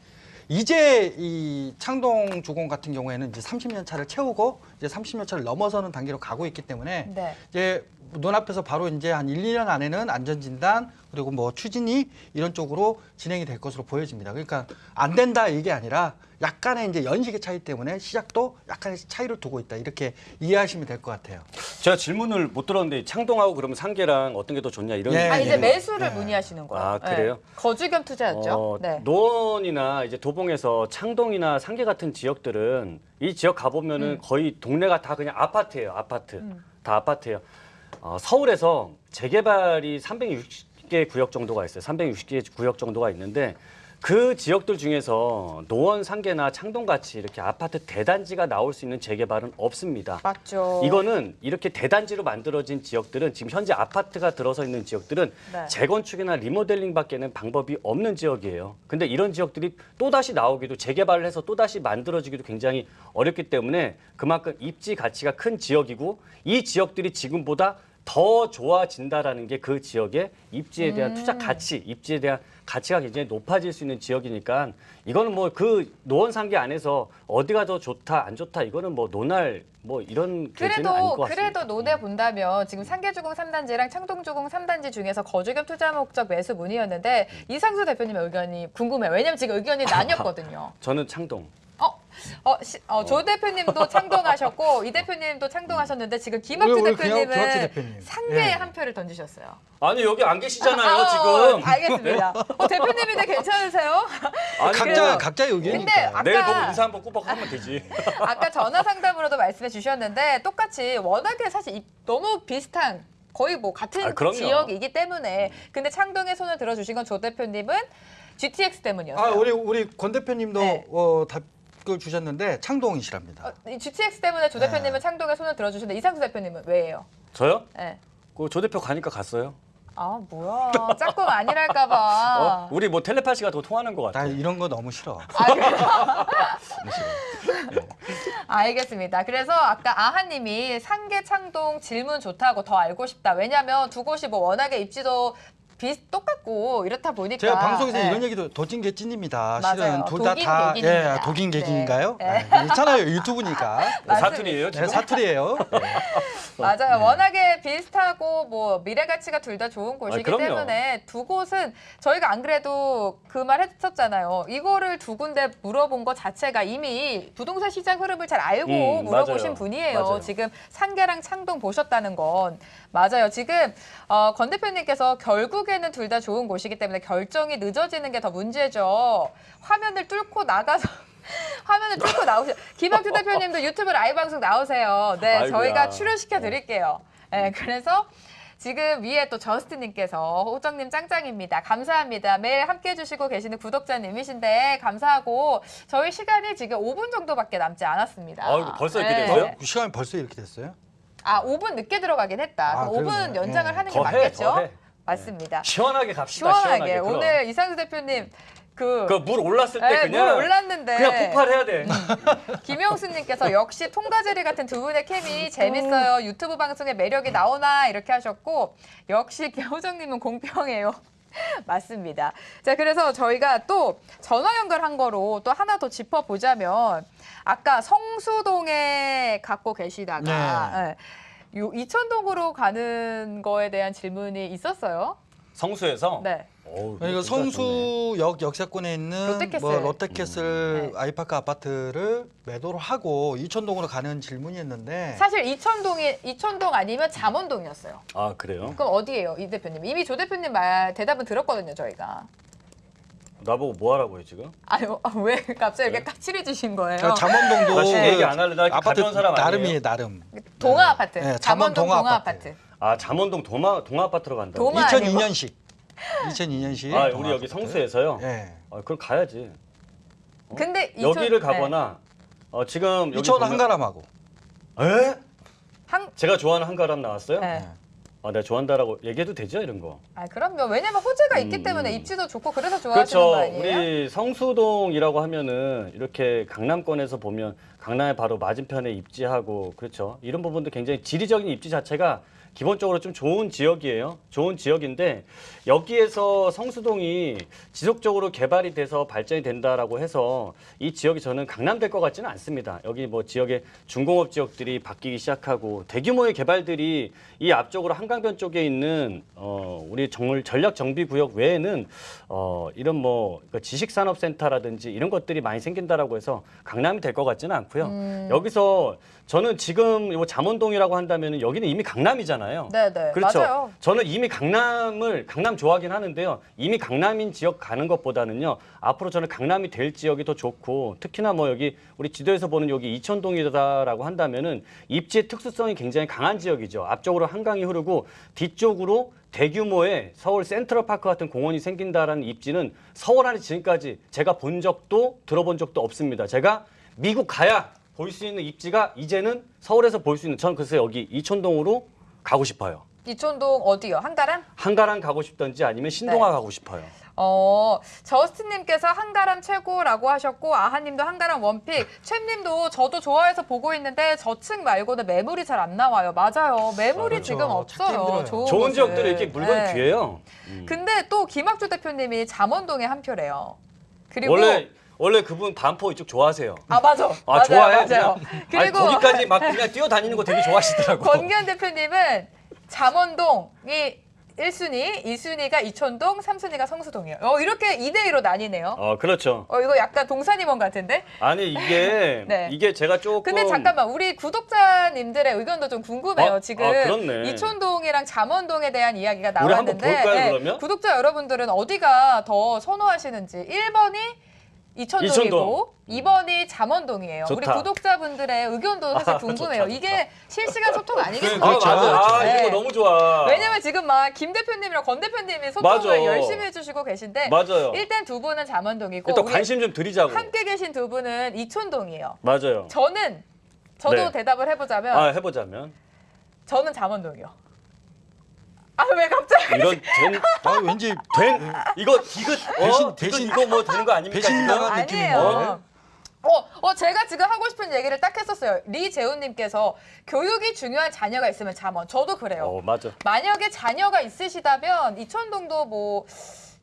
이제 이 창동 주공 같은 경우에는 이제 30년 차를 채우고 이제 30년 차를 넘어서는 단계로 가고 있기 때문에 네. 이제 눈앞에서 바로 이제 한 1, 2년 안에는 안전진단 그리고 뭐 추진이 이런 쪽으로 진행이 될 것으로 보여집니다. 그러니까 안 된다 이게 아니라 약간의 이제 연식의 차이 때문에 시작도 약간의 차이를 두고 있다 이렇게 이해하시면 될 것 같아요. 제가 질문을 못 들었는데 창동하고 그러면 상계랑 어떤 게 더 좋냐 이런. 네. 아, 이제 네. 매수를 문의하시는 거예요. 아, 그래요? 네. 거주 겸 투자였죠. 네. 노원이나 이제 도봉에서 창동이나 상계 같은 지역들은 이 지역 가보면은 거의 동네가 다 그냥 아파트예요. 아파트. 다 아파트예요. 서울에서 재개발이 360개 구역 정도가 있어요. 360개 구역 정도가 있는데 그 지역들 중에서 노원, 상계나 창동같이 이렇게 아파트 대단지가 나올 수 있는 재개발은 없습니다. 맞죠. 이거는 이렇게 대단지로 만들어진 지역들은 지금 현재 아파트가 들어서 있는 지역들은 네. 재건축이나 리모델링밖에는 방법이 없는 지역이에요. 근데 이런 지역들이 또다시 나오기도 재개발을 해서 또다시 만들어지기도 굉장히 어렵기 때문에 그만큼 입지 가치가 큰 지역이고 이 지역들이 지금보다 더 좋아진다라는 게 그 지역의 입지에 대한 투자 가치, 입지에 대한 가치가 굉장히 높아질 수 있는 지역이니까 이거는 뭐 그 노원 상계 안에서 어디가 더 좋다 안 좋다 이거는 뭐 논할 뭐 이런 계제는 아닐 것 같습니다. 그래도 논해 본다면 지금 상계주공 3단지랑 창동주공 3단지 중에서 거주 겸 투자 목적 매수 문의였는데 이상수 대표님의 의견이 궁금해요. 왜냐면 지금 의견이 나뉘었거든요. 저는 창동. 조 대표님도 창동하셨고 이 대표님도 창동하셨는데 지금 김학주 우리 대표님은 김학주 대표님. 상계에 예. 한 표를 던지셨어요. 아니 여기 안 계시잖아요 지금. 알겠습니다. 대표님인데 괜찮으세요? 아니, 그래서- 각자의 근데 의견이니까. 내일 보고 인사 한번 꼬박 하면 되지. 아까 전화 상담으로도 말씀해 주셨는데 똑같이 워낙에 사실 너무 비슷한 거의 뭐 같은 아, 그럼요. 지역이기 때문에 근데 창동에 손을 들어주신 건 조 대표님은 GTX 때문이었어요. 우리 권 대표님도 네. 답글 주셨는데 창동이시랍니다. 이 GTX 때문에 조 대표님은 창동에 손을 들어주셨는데 이상수 대표님은 왜예요? 저요? 네. 그 조 대표 가니까 갔어요. 아 뭐야 짝꿍 아니랄까봐. 우리 뭐 텔레파시가 더 통하는 것 나 같아. 이런 거 너무 싫어. 알겠습니다. 그래서 아까 아하님이 상계 창동 질문 좋다고 더 알고 싶다. 왜냐하면 두 곳이 뭐 워낙에 입지도 똑같고 이렇다 보니까 제가 방송에서 네. 이런 얘기도 도찐개찐입니다. 맞아요. 실은 둘 다 독인개긴입니다. 독인개긴인가요? 네. 네. 있잖아요 유튜브니까. 맞습니다. 사투리예요 지금? 네, 사투리예요. 맞아요. 워낙에 비슷하고 뭐 미래 가치가 둘 다 좋은 곳이기 그럼요. 때문에 두 곳은 저희가 안 그래도 그 말 했었잖아요. 이거를 두 군데 물어본 것 자체가 이미 부동산 시장 흐름을 잘 알고 물어보신 맞아요. 분이에요. 맞아요. 지금 상계랑 창동 보셨다는 건 맞아요. 지금 권 대표님께서 결국에는 둘 다 좋은 곳이기 때문에 결정이 늦어지는 게 더 문제죠. 화면을 뚫고 나가서 화면을 뚫고 나오세요. 김학주 대표님도 유튜브 라이브 방송 나오세요. 네, 아이고야. 저희가 출연시켜 드릴게요. 네, 그래서 지금 위에 또 저스틴님께서 호정님 짱짱입니다. 감사합니다. 매일 함께 해주시고 계시는 구독자님이신데 감사하고 저희 시간이 지금 5분 정도밖에 남지 않았습니다. 아이고, 벌써 이렇게 네. 됐어요? 시간이 벌써 이렇게 됐어요? 아, 5분 늦게 들어가긴 했다. 아, 그럼 5분 그러네요. 연장을 예. 하는 게 더 해, 맞겠죠? 더 해. 맞습니다. 시원하게 갑시다. 시원하게. 그럼. 오늘 이상수 대표님 그 물 올랐을 때 네, 그냥 물 올랐는데 그냥 폭발해야 돼. 김영수님께서 역시 통과제리 같은 두 분의 케미 재밌어요. 유튜브 방송에 매력이 나오나 이렇게 하셨고 역시 호정님은 공평해요. 맞습니다. 자, 그래서 저희가 또 전화 연결한 거로 또 하나 더 짚어보자면 아까 성수동에 갖고 계시다가 요 이천동으로 가는 거에 대한 질문이 있었어요. 성수에서. 네. 어우, 그러니까 진짜 좋네. 성수역 역세권에 있는 롯데캐슬. 뭐 롯데캐슬 네. 아이파크 아파트를 매도를 하고 이천동으로 가는 질문이었는데 사실 이천동 아니면 잠원동이었어요. 아 그래요? 그럼 어디예요, 이 대표님? 이미 조 대표님 말 대답은 들었거든요, 저희가. 나보고 뭐 하라고요 지금? 아유, 왜 갑자기 이렇게 까칠해지신 거예요? 그러니까 잠원동도 나 지금 얘기 안 할래. 나 아파트 가져온 사람 아니에요? 나름이에요, 나름. 동아 아파트. 네, 잠원동 잠원 동아 아파트. 아파트. 아 잠원동 동아 아파트로 간다고? 도마 아니고. 2002년식. 2002년식. 아 우리 여기 성수에서요? 예. 아, 그럼 가야지. 근데 이천- 여기를 네. 가거나 지금 여기 이천 보면- 한가람하고. 에? 한 제가 좋아하는 한가람 나왔어요? 네. 예. 아 내가 좋아한다라고 얘기해도 되죠 이런 거? 아, 그럼요. 왜냐면 호재가 있기 때문에 입지도 좋고 그래서 좋아하시는 그렇죠. 거 아니에요? 우리 성수동이라고 하면은 이렇게 강남권에서 보면 강남에 바로 맞은편에 입지하고 그렇죠. 이런 부분도 굉장히 지리적인 입지 자체가 기본적으로 좀 좋은 지역이에요. 좋은 지역인데 여기에서 성수동이 지속적으로 개발이 돼서 발전이 된다라고 해서 이 지역이 저는 강남될 것 같지는 않습니다. 여기 뭐 지역의 중공업 지역들이 바뀌기 시작하고 대규모의 개발들이 이 앞쪽으로 한강변 쪽에 있는 우리 전략 정비 구역 외에는 이런 뭐 지식산업센터라든지 이런 것들이 많이 생긴다라고 해서 강남이 될 것 같지는 않고요. 여기서 저는 지금 뭐 잠원동이라고 한다면 여기는 이미 강남이잖아요. 네네. 그렇죠. 맞아요. 저는 이미 강남 좋아하긴 하는데요. 이미 강남인 지역 가는 것보다는요. 앞으로 저는 강남이 될 지역이 더 좋고 특히나 뭐 여기 우리 지도에서 보는 여기 이천동이다라고 한다면은 입지의 특수성이 굉장히 강한 지역이죠. 앞쪽으로 한강이 흐르고 뒤쪽으로 대규모의 서울 센트럴파크 같은 공원이 생긴다라는 입지는 서울 안에 지금까지 제가 본 적도 들어본 적도 없습니다. 제가 미국 가야 볼 수 있는 입지가 이제는 서울에서 볼 수 있는 전 그래서 여기 이천동으로 가고 싶어요. 이천동 어디요? 한가람? 한가람 가고 싶던지 아니면 신동아 가고 싶어요. 저스틴님께서 한가람 최고라고 하셨고 아하님도 한가람 원픽, 챔님도 저도 좋아해서 보고 있는데 저층 말고는 매물이 잘 안 나와요. 맞아요. 매물이 그렇죠. 지금 찾기 없어요. 힘들어요. 좋은 곳은. 지역들은 이렇게 물건이 네. 귀해요. 근데 또 김학주 대표님이 잠원동에 한 표래요. 그리고 원래 그분 반포 이쪽 좋아하세요. 아 맞아. 아 맞아요. 좋아해. 맞아요. 그냥. 그리고 아니, 거기까지 막 그냥 뛰어다니는 거 되게 좋아하시더라고. 권기현 대표님은 잠원동이 1순위, 2순위가 이천동, 3순위가 성수동이에요. 이렇게 2대2로 나뉘네요. 그렇죠. 이거 약간 동산임원 같은데? 아니 이게 네. 이게 제가 조금 근데 잠깐만, 우리 구독자님들의 의견도 좀 궁금해요. 지금 그렇네. 이천동이랑 잠원동에 대한 이야기가 우리 한번 나왔는데 볼까요, 그러면? 구독자 여러분들은 어디가 더 선호하시는지 1번이 이천동이고 2번이 잠원동이에요. 우리 좋다. 구독자분들의 의견도 사실 궁금해요. 좋다. 이게 실시간 소통 아니겠습니까? 그렇죠. 맞아. 네. 이거 너무 좋아. 왜냐면 지금 막 김 대표님이랑 권 대표님이 소통을 맞아. 열심히 해주시고 계신데 맞아요. 일단 두 분은 잠원동이고 일단 우리 관심 좀 드리자고. 함께 계신 두 분은 이천동이에요. 맞아요. 저도 네. 대답을 해보자면 해보자면 저는 잠원동이요. 아 왜 갑자기? 이런 왠지 이거 디귿 대신 이거 뭐 되는 거 아닙니까 배신 지금? 당한 느낌인데. 아니에요. 제가 지금 하고 싶은 얘기를 딱 했었어요. 리재훈님께서 교육이 중요한 자녀가 있으면 잠원. 저도 그래요. 맞아. 만약에 자녀가 있으시다면 이천동도 뭐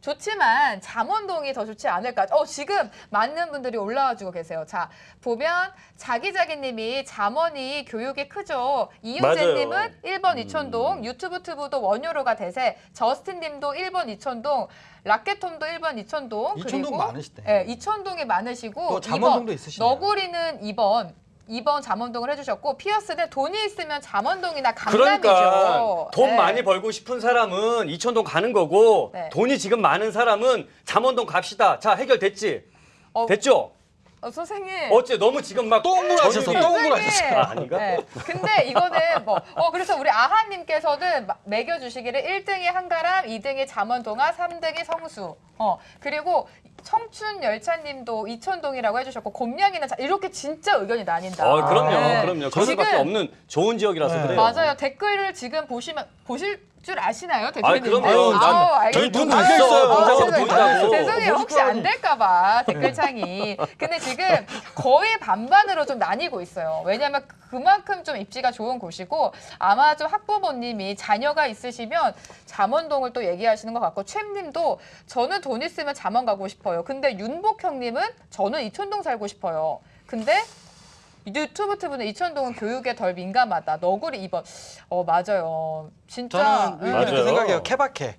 좋지만 잠원동이 더 좋지 않을까. 지금 많은 분들이 올라와주고 계세요. 자, 보면 자기자기님이 잠원이 교육이 크죠. 이윤재님은 맞아요. 1번 이천동, 유튜브 투브도 원효로가 대세, 저스틴님도 1번 이천동, 라켓톰도 1번 이천동. 이천동 그리고 많으시대. 네, 이천동이 많으시고 또 잠원동도 2번, 있으시네요. 너구리는 2번 잠원동을 해주셨고 피어스는 돈이 있으면 잠원동이나 강남이죠. 그러니까 돈 네. 많이 벌고 싶은 사람은 이천동 가는 거고 네. 돈이 지금 많은 사람은 잠원동 갑시다. 자, 해결됐지? 어, 됐죠? 선생님. 어째 너무 지금 막 똥물 하셔서 전율이- 똥물 선생님. 하셨어요. 아닌가? 네. 근데 이거는 그래서 우리 아하님께서는 매겨주시기를 1등이 한가람, 2등이 잠원동아, 3등이 성수. 그리고 청춘열차님도 이천동이라고 해주셨고 곰냥이는 이렇게 진짜 의견이 나뉜다. 그럼요. 네. 그럼요. 그럴 수밖에 지금 없는 좋은 지역이라서 네. 그래요. 맞아요. 댓글을 지금 보실 줄 아시나요, 대표님? 그럼요. 저희 알겠습니다. 눈 달려 있어요. 문자가 죄송해요. 보인다고. 죄송해요. 혹시 안 될까봐 댓글창이. 근데 지금 거의 반반으로 좀 나뉘고 있어요. 왜냐하면 그만큼 좀 입지가 좋은 곳이고 아마 좀 학부모님이 자녀가 있으시면 잠원동을 또 얘기하시는 것 같고 최님도 저는 돈 있으면 잠원 가고 싶어요. 근데 윤복형님은 저는 이천동 살고 싶어요. 근데 유튜브 투브는 이천동은 교육에 덜 민감하다. 너구리 2번. 맞아요. 진짜. 저는 맞아요. 이렇게 생각해요. 케바케.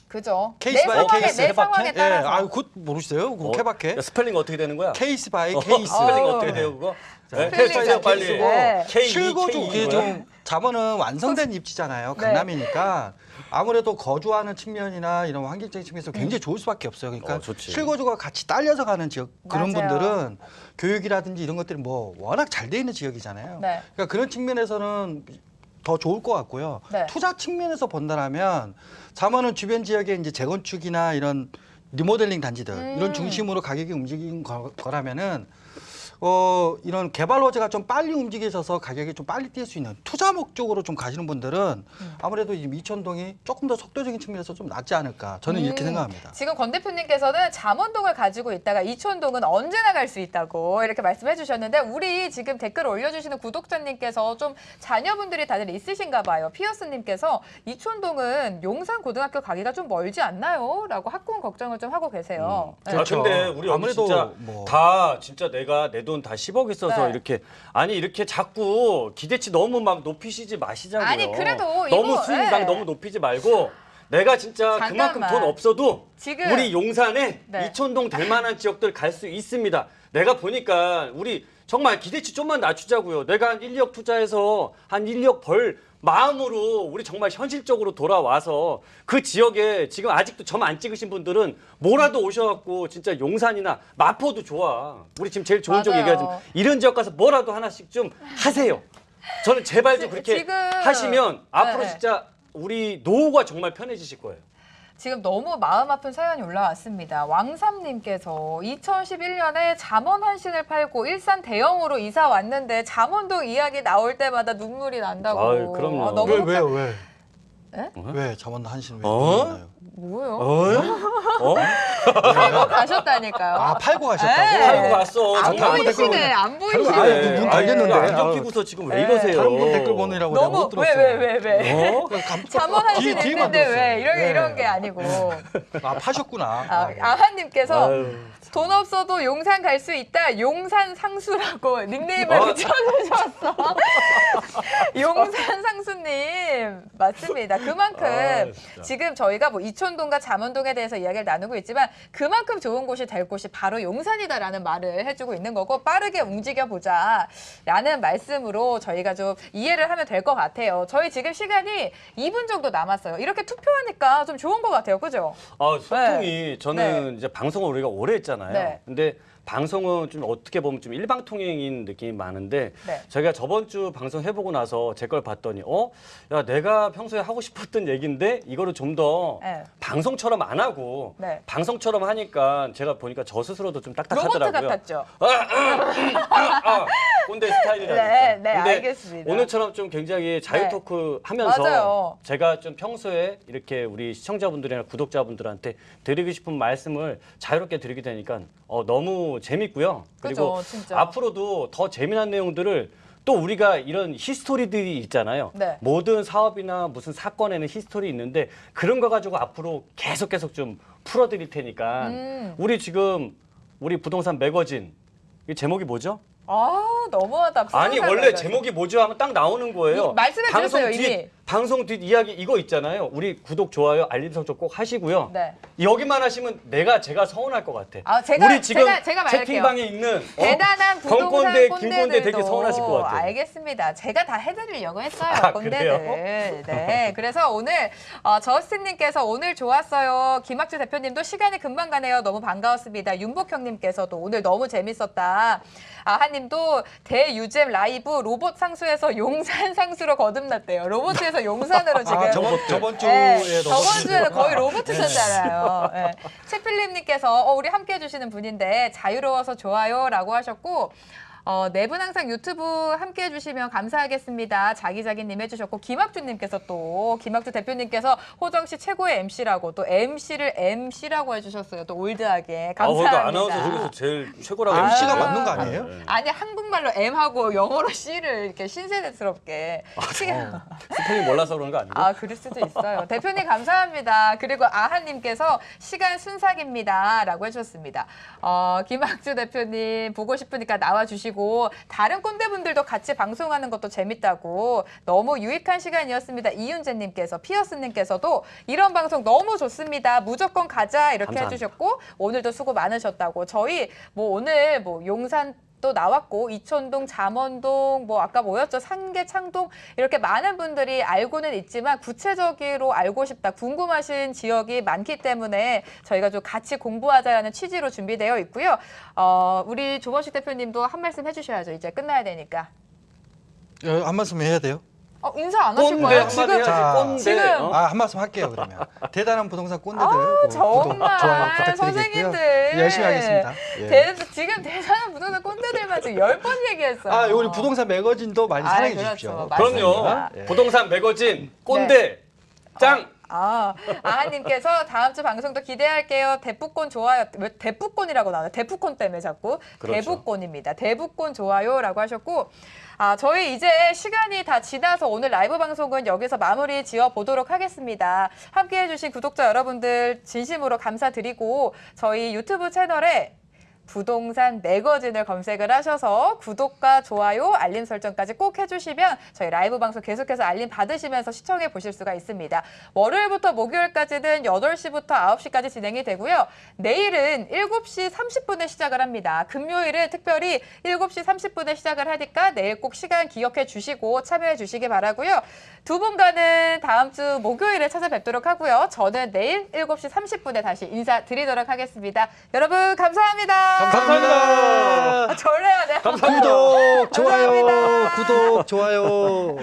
그죠. 케이스 바이 케이스 내 케바케. 상황에 따라서. 굿 모르시세요? 그 케바케. 스펠링 어떻게 되는 거야? 케이스 바이 케이스. 스펠링 아우. 어떻게 돼요, 그거? 스펠링 해주세요, 빨리. 케이스고. 네. 실거주 이게 뭐야? 좀 잠원은 완성된 입지잖아요. 네. 강남이니까 아무래도 거주하는 측면이나 이런 환경적인 측면에서 굉장히 좋을 수밖에 없어요. 그러니까 좋지. 실거주가 같이 딸려서 가는 지역 그런 맞아요. 분들은 교육이라든지 이런 것들이 뭐 워낙 잘 돼 있는 지역이잖아요. 네. 그러니까 그런 측면에서는 더 좋을 것 같고요. 네. 투자 측면에서 본다면 잠원은 주변 지역에 이제 재건축이나 이런 리모델링 단지들 이런 중심으로 가격이 움직인 거라면은 이런 개발 호재가 좀 빨리 움직여져서 가격이 좀 빨리 뛸 수 있는 투자 목적으로 좀 가시는 분들은 아무래도 이 이천동이 조금 더 속도적인 측면에서 좀 낫지 않을까 저는 이렇게 생각합니다. 지금 권 대표님께서는 잠원동을 가지고 있다가 이천동은 언제나 갈 수 있다고 이렇게 말씀해 주셨는데 우리 지금 댓글 올려주시는 구독자님께서 좀 자녀분들이 다들 있으신가 봐요. 피어스님께서 이천동은 용산고등학교 가기가 좀 멀지 않나요? 라고 학군 걱정을 좀 하고 계세요. 네. 그렇죠. 근데 우리 여기 아무래도 진짜 뭐- 다 진짜 내가 내 돈 다 10억 있어서 네. 이렇게 자꾸 기대치 너무 막 높이시지 마시자고요. 아니, 그래도 너무 이거, 수익당 네. 너무 높이지 말고 내가 진짜 그만큼 잠깐만. 돈 없어도 지금- 우리 용산에 네. 이천동 될 만한 지역들 갈 수 있습니다. 내가 보니까 우리 정말 기대치 좀만 낮추자고요. 내가 한 1억 투자해서 한 1억 벌 마음으로 우리 정말 현실적으로 돌아와서 그 지역에 지금 아직도 점 안 찍으신 분들은 뭐라도 오셔갖고 진짜 용산이나 마포도 좋아. 우리 지금 제일 좋은 쪽 맞아요. 얘기하지만 이런 지역 가서 뭐라도 하나씩 좀 하세요. 저는 제발 좀 그렇게 지금- 하시면 앞으로 네. 진짜 우리 노후가 정말 편해지실 거예요. 지금 너무 마음 아픈 사연이 올라왔습니다. 왕삼님께서 2011년에 잠원 한신을 팔고 일산 대형으로 이사 왔는데 잠원동 이야기 나올 때마다 눈물이 난다고. 아유, 그럼요. 너무 왜요? 왜? 네? 왜 잠원 한신 왜? 어? 그러나요? 뭐요? 어? 팔고 가셨다니까요. 아 팔고 가셨다고? 네. 팔고 갔어. 안 정말 보이시네. 안 팔고 보이시네. 가요. 눈 달렸는데. 안경 끼고서 지금 왜 이러세요? 다른 분 댓글 보느라고 내가 너무 못 들었어요. 왜? 어? 잠원 한신 뒤에만 있는데 들었어요. 왜 네. 이런 게 아니고. 아 파셨구나. 아하님께서 아유. 돈 없어도 용산 갈 수 있다. 용산 상수라고 닉네임을 붙여주셨어. 용산 상수님 맞습니다. 그만큼 진짜. 지금 저희가 뭐 이촌동과 잠원동에 대해서 이야기를 나누고 있지만 그만큼 좋은 곳이 될 곳이 바로 용산이다라는 말을 해주고 있는 거고 빠르게 움직여보자라는 말씀으로 저희가 좀 이해를 하면 될 것 같아요. 저희 지금 시간이 2분 정도 남았어요. 이렇게 투표하니까 좀 좋은 것 같아요. 그죠? 소통이 저는 이제 방송을 우리가 오래 했잖아요. 네. 근데 방송은 좀 어떻게 보면 좀 일방통행인 느낌이 많은데 네. 저희가 저번 주 방송 해보고 나서 제 걸 봤더니 야 내가 평소에 하고 싶었던 얘기인데 이거를 좀 더 네. 방송처럼 안 하고 네. 방송처럼 하니까 제가 보니까 저 스스로도 좀 로봇 딱딱하더라고요. 같았죠. 꼰대 스타일이라니까. 네, 근데 알겠습니다. 오늘처럼 좀 굉장히 자유 네. 토크 하면서 맞아요. 제가 좀 평소에 이렇게 우리 시청자분들이나 구독자분들한테 드리고 싶은 말씀을 자유롭게 드리게 되니까 너무 재밌고요. 그리고 그죠, 진짜. 앞으로도 더 재미난 내용들을 또 우리가 이런 히스토리들이 있잖아요. 네. 모든 사업이나 무슨 사건에는 히스토리 있는데 그런 거 가지고 앞으로 계속 좀 풀어드릴 테니까 우리 지금 우리 부동산 매거진 이 제목이 뭐죠? 아, 너무하다. 아니 부동산 원래 매거진. 제목이 뭐죠 하면 딱 나오는 거예요. 말씀해 주셨어요, 이미. 방송 뒷 이야기 이거 있잖아요. 우리 구독, 좋아요, 알림 설정 꼭 하시고요. 네. 여기만 하시면 제가 서운할 것 같아. 아, 제가- 우리 지금 제가 말할게요. 채팅방에 있는 대단한 부동산 건꼰대, 꼰대들도 김꼰대 되게 서운하실 것 같아요. 알겠습니다. 제가 다 해드리려고 했어요, 아, 꼰대들. 그래요? 네. 그래서 오늘 저스틴님께서 오늘 좋았어요. 김학주 대표님도 시간이 금방 가네요. 너무 반가웠습니다. 윤복형님께서도 오늘 너무 재밌었다. 아하님도 대유잼 라이브 로봇 상수에서 용산 상수로 거듭났대요. 로봇에서 용산으로 지금. 저번 주에 네, 넘어갔어요. 저번 주에는 거의 로봇이셨잖아요. 네. 채필님께서 우리 함께 해주시는 분인데 자유로워서 좋아요라고 하셨고 네 분 항상 유튜브 함께 해주시면 감사하겠습니다. 자기자기님 해주셨고 김학주님께서 또 김학주 대표님께서 호정 씨 최고의 MC라고 또 MC를 MC라고 해주셨어요. 또 올드하게 감사합니다. 그러니까 아나운서 중에서 제일 최고라고. MC가 했어요. 맞는 거 아니에요? 아니 한국말로 M하고 영어로 C를 이렇게 신세대스럽게 스펠링 몰라서 그런 거 아니고? 아, 그럴 수도 있어요. 대표님 감사합니다. 그리고 아하님께서 시간 순삭입니다. 라고 해주셨습니다. 김학주 대표님 보고 싶으니까 나와주시고 다른 꼰대분들도 같이 방송하는 것도 재밌다고 너무 유익한 시간이었습니다. 이윤재님께서 피어스님께서도 이런 방송 너무 좋습니다. 무조건 가자 이렇게 감사합니다. 해주셨고 오늘도 수고 많으셨다고 저희 오늘 용산 또 나왔고 이촌동, 잠원동, 아까 뭐였죠? 상계, 창동 이렇게 많은 분들이 알고는 있지만 구체적으로 알고 싶다, 궁금하신 지역이 많기 때문에 저희가 좀 같이 공부하자라는 취지로 준비되어 있고요. 우리 조범식 대표님도 한 말씀 해주셔야죠. 이제 끝나야 되니까. 한 말씀 해야 돼요? 인사 안 하실 꼰대 거예요? 한마디 지금 해야지, 꼰대. 지금 한 말씀 할게요, 그러면. 대단한 부동산 꼰대들. 정말 좋아요 부탁드리겠고요. 선생님들 열심히 하겠습니다. 예. 지금 대단한 부동산 꼰대들만 지금 10번 얘기했어요. 우리 부동산 매거진도 많이 사랑해 그렇죠. 주십시오. 맞습니다. 그럼요. 네. 부동산 매거진 꼰대 짱. 아하님께서 다음 주 방송도 기대할게요. 대북권 좋아요. 왜 대북권이라고 나와요? 대북권 때문에 자꾸. 그렇죠. 대북권입니다. 대북권 좋아요라고 하셨고 저희 이제 시간이 다 지나서 오늘 라이브 방송은 여기서 마무리 지어 보도록 하겠습니다. 함께해 주신 구독자 여러분들 진심으로 감사드리고 저희 유튜브 채널에 부동산 매거진을 검색을 하셔서 구독과 좋아요, 알림 설정까지 꼭 해주시면 저희 라이브 방송 계속해서 알림 받으시면서 시청해 보실 수가 있습니다. 월요일부터 목요일까지는 8시부터 9시까지 진행이 되고요. 내일은 7시 30분에 시작을 합니다. 금요일은 특별히 7시 30분에 시작을 하니까 내일 꼭 시간 기억해 주시고 참여해 주시기 바라고요. 두 분과는 다음 주 목요일에 찾아뵙도록 하고요. 저는 내일 7시 30분에 다시 인사드리도록 하겠습니다. 여러분 감사합니다. 감사합니다. 절레야 돼. 감사합니다. 구독, 좋아요, 감사합니다. 구독, 좋아요.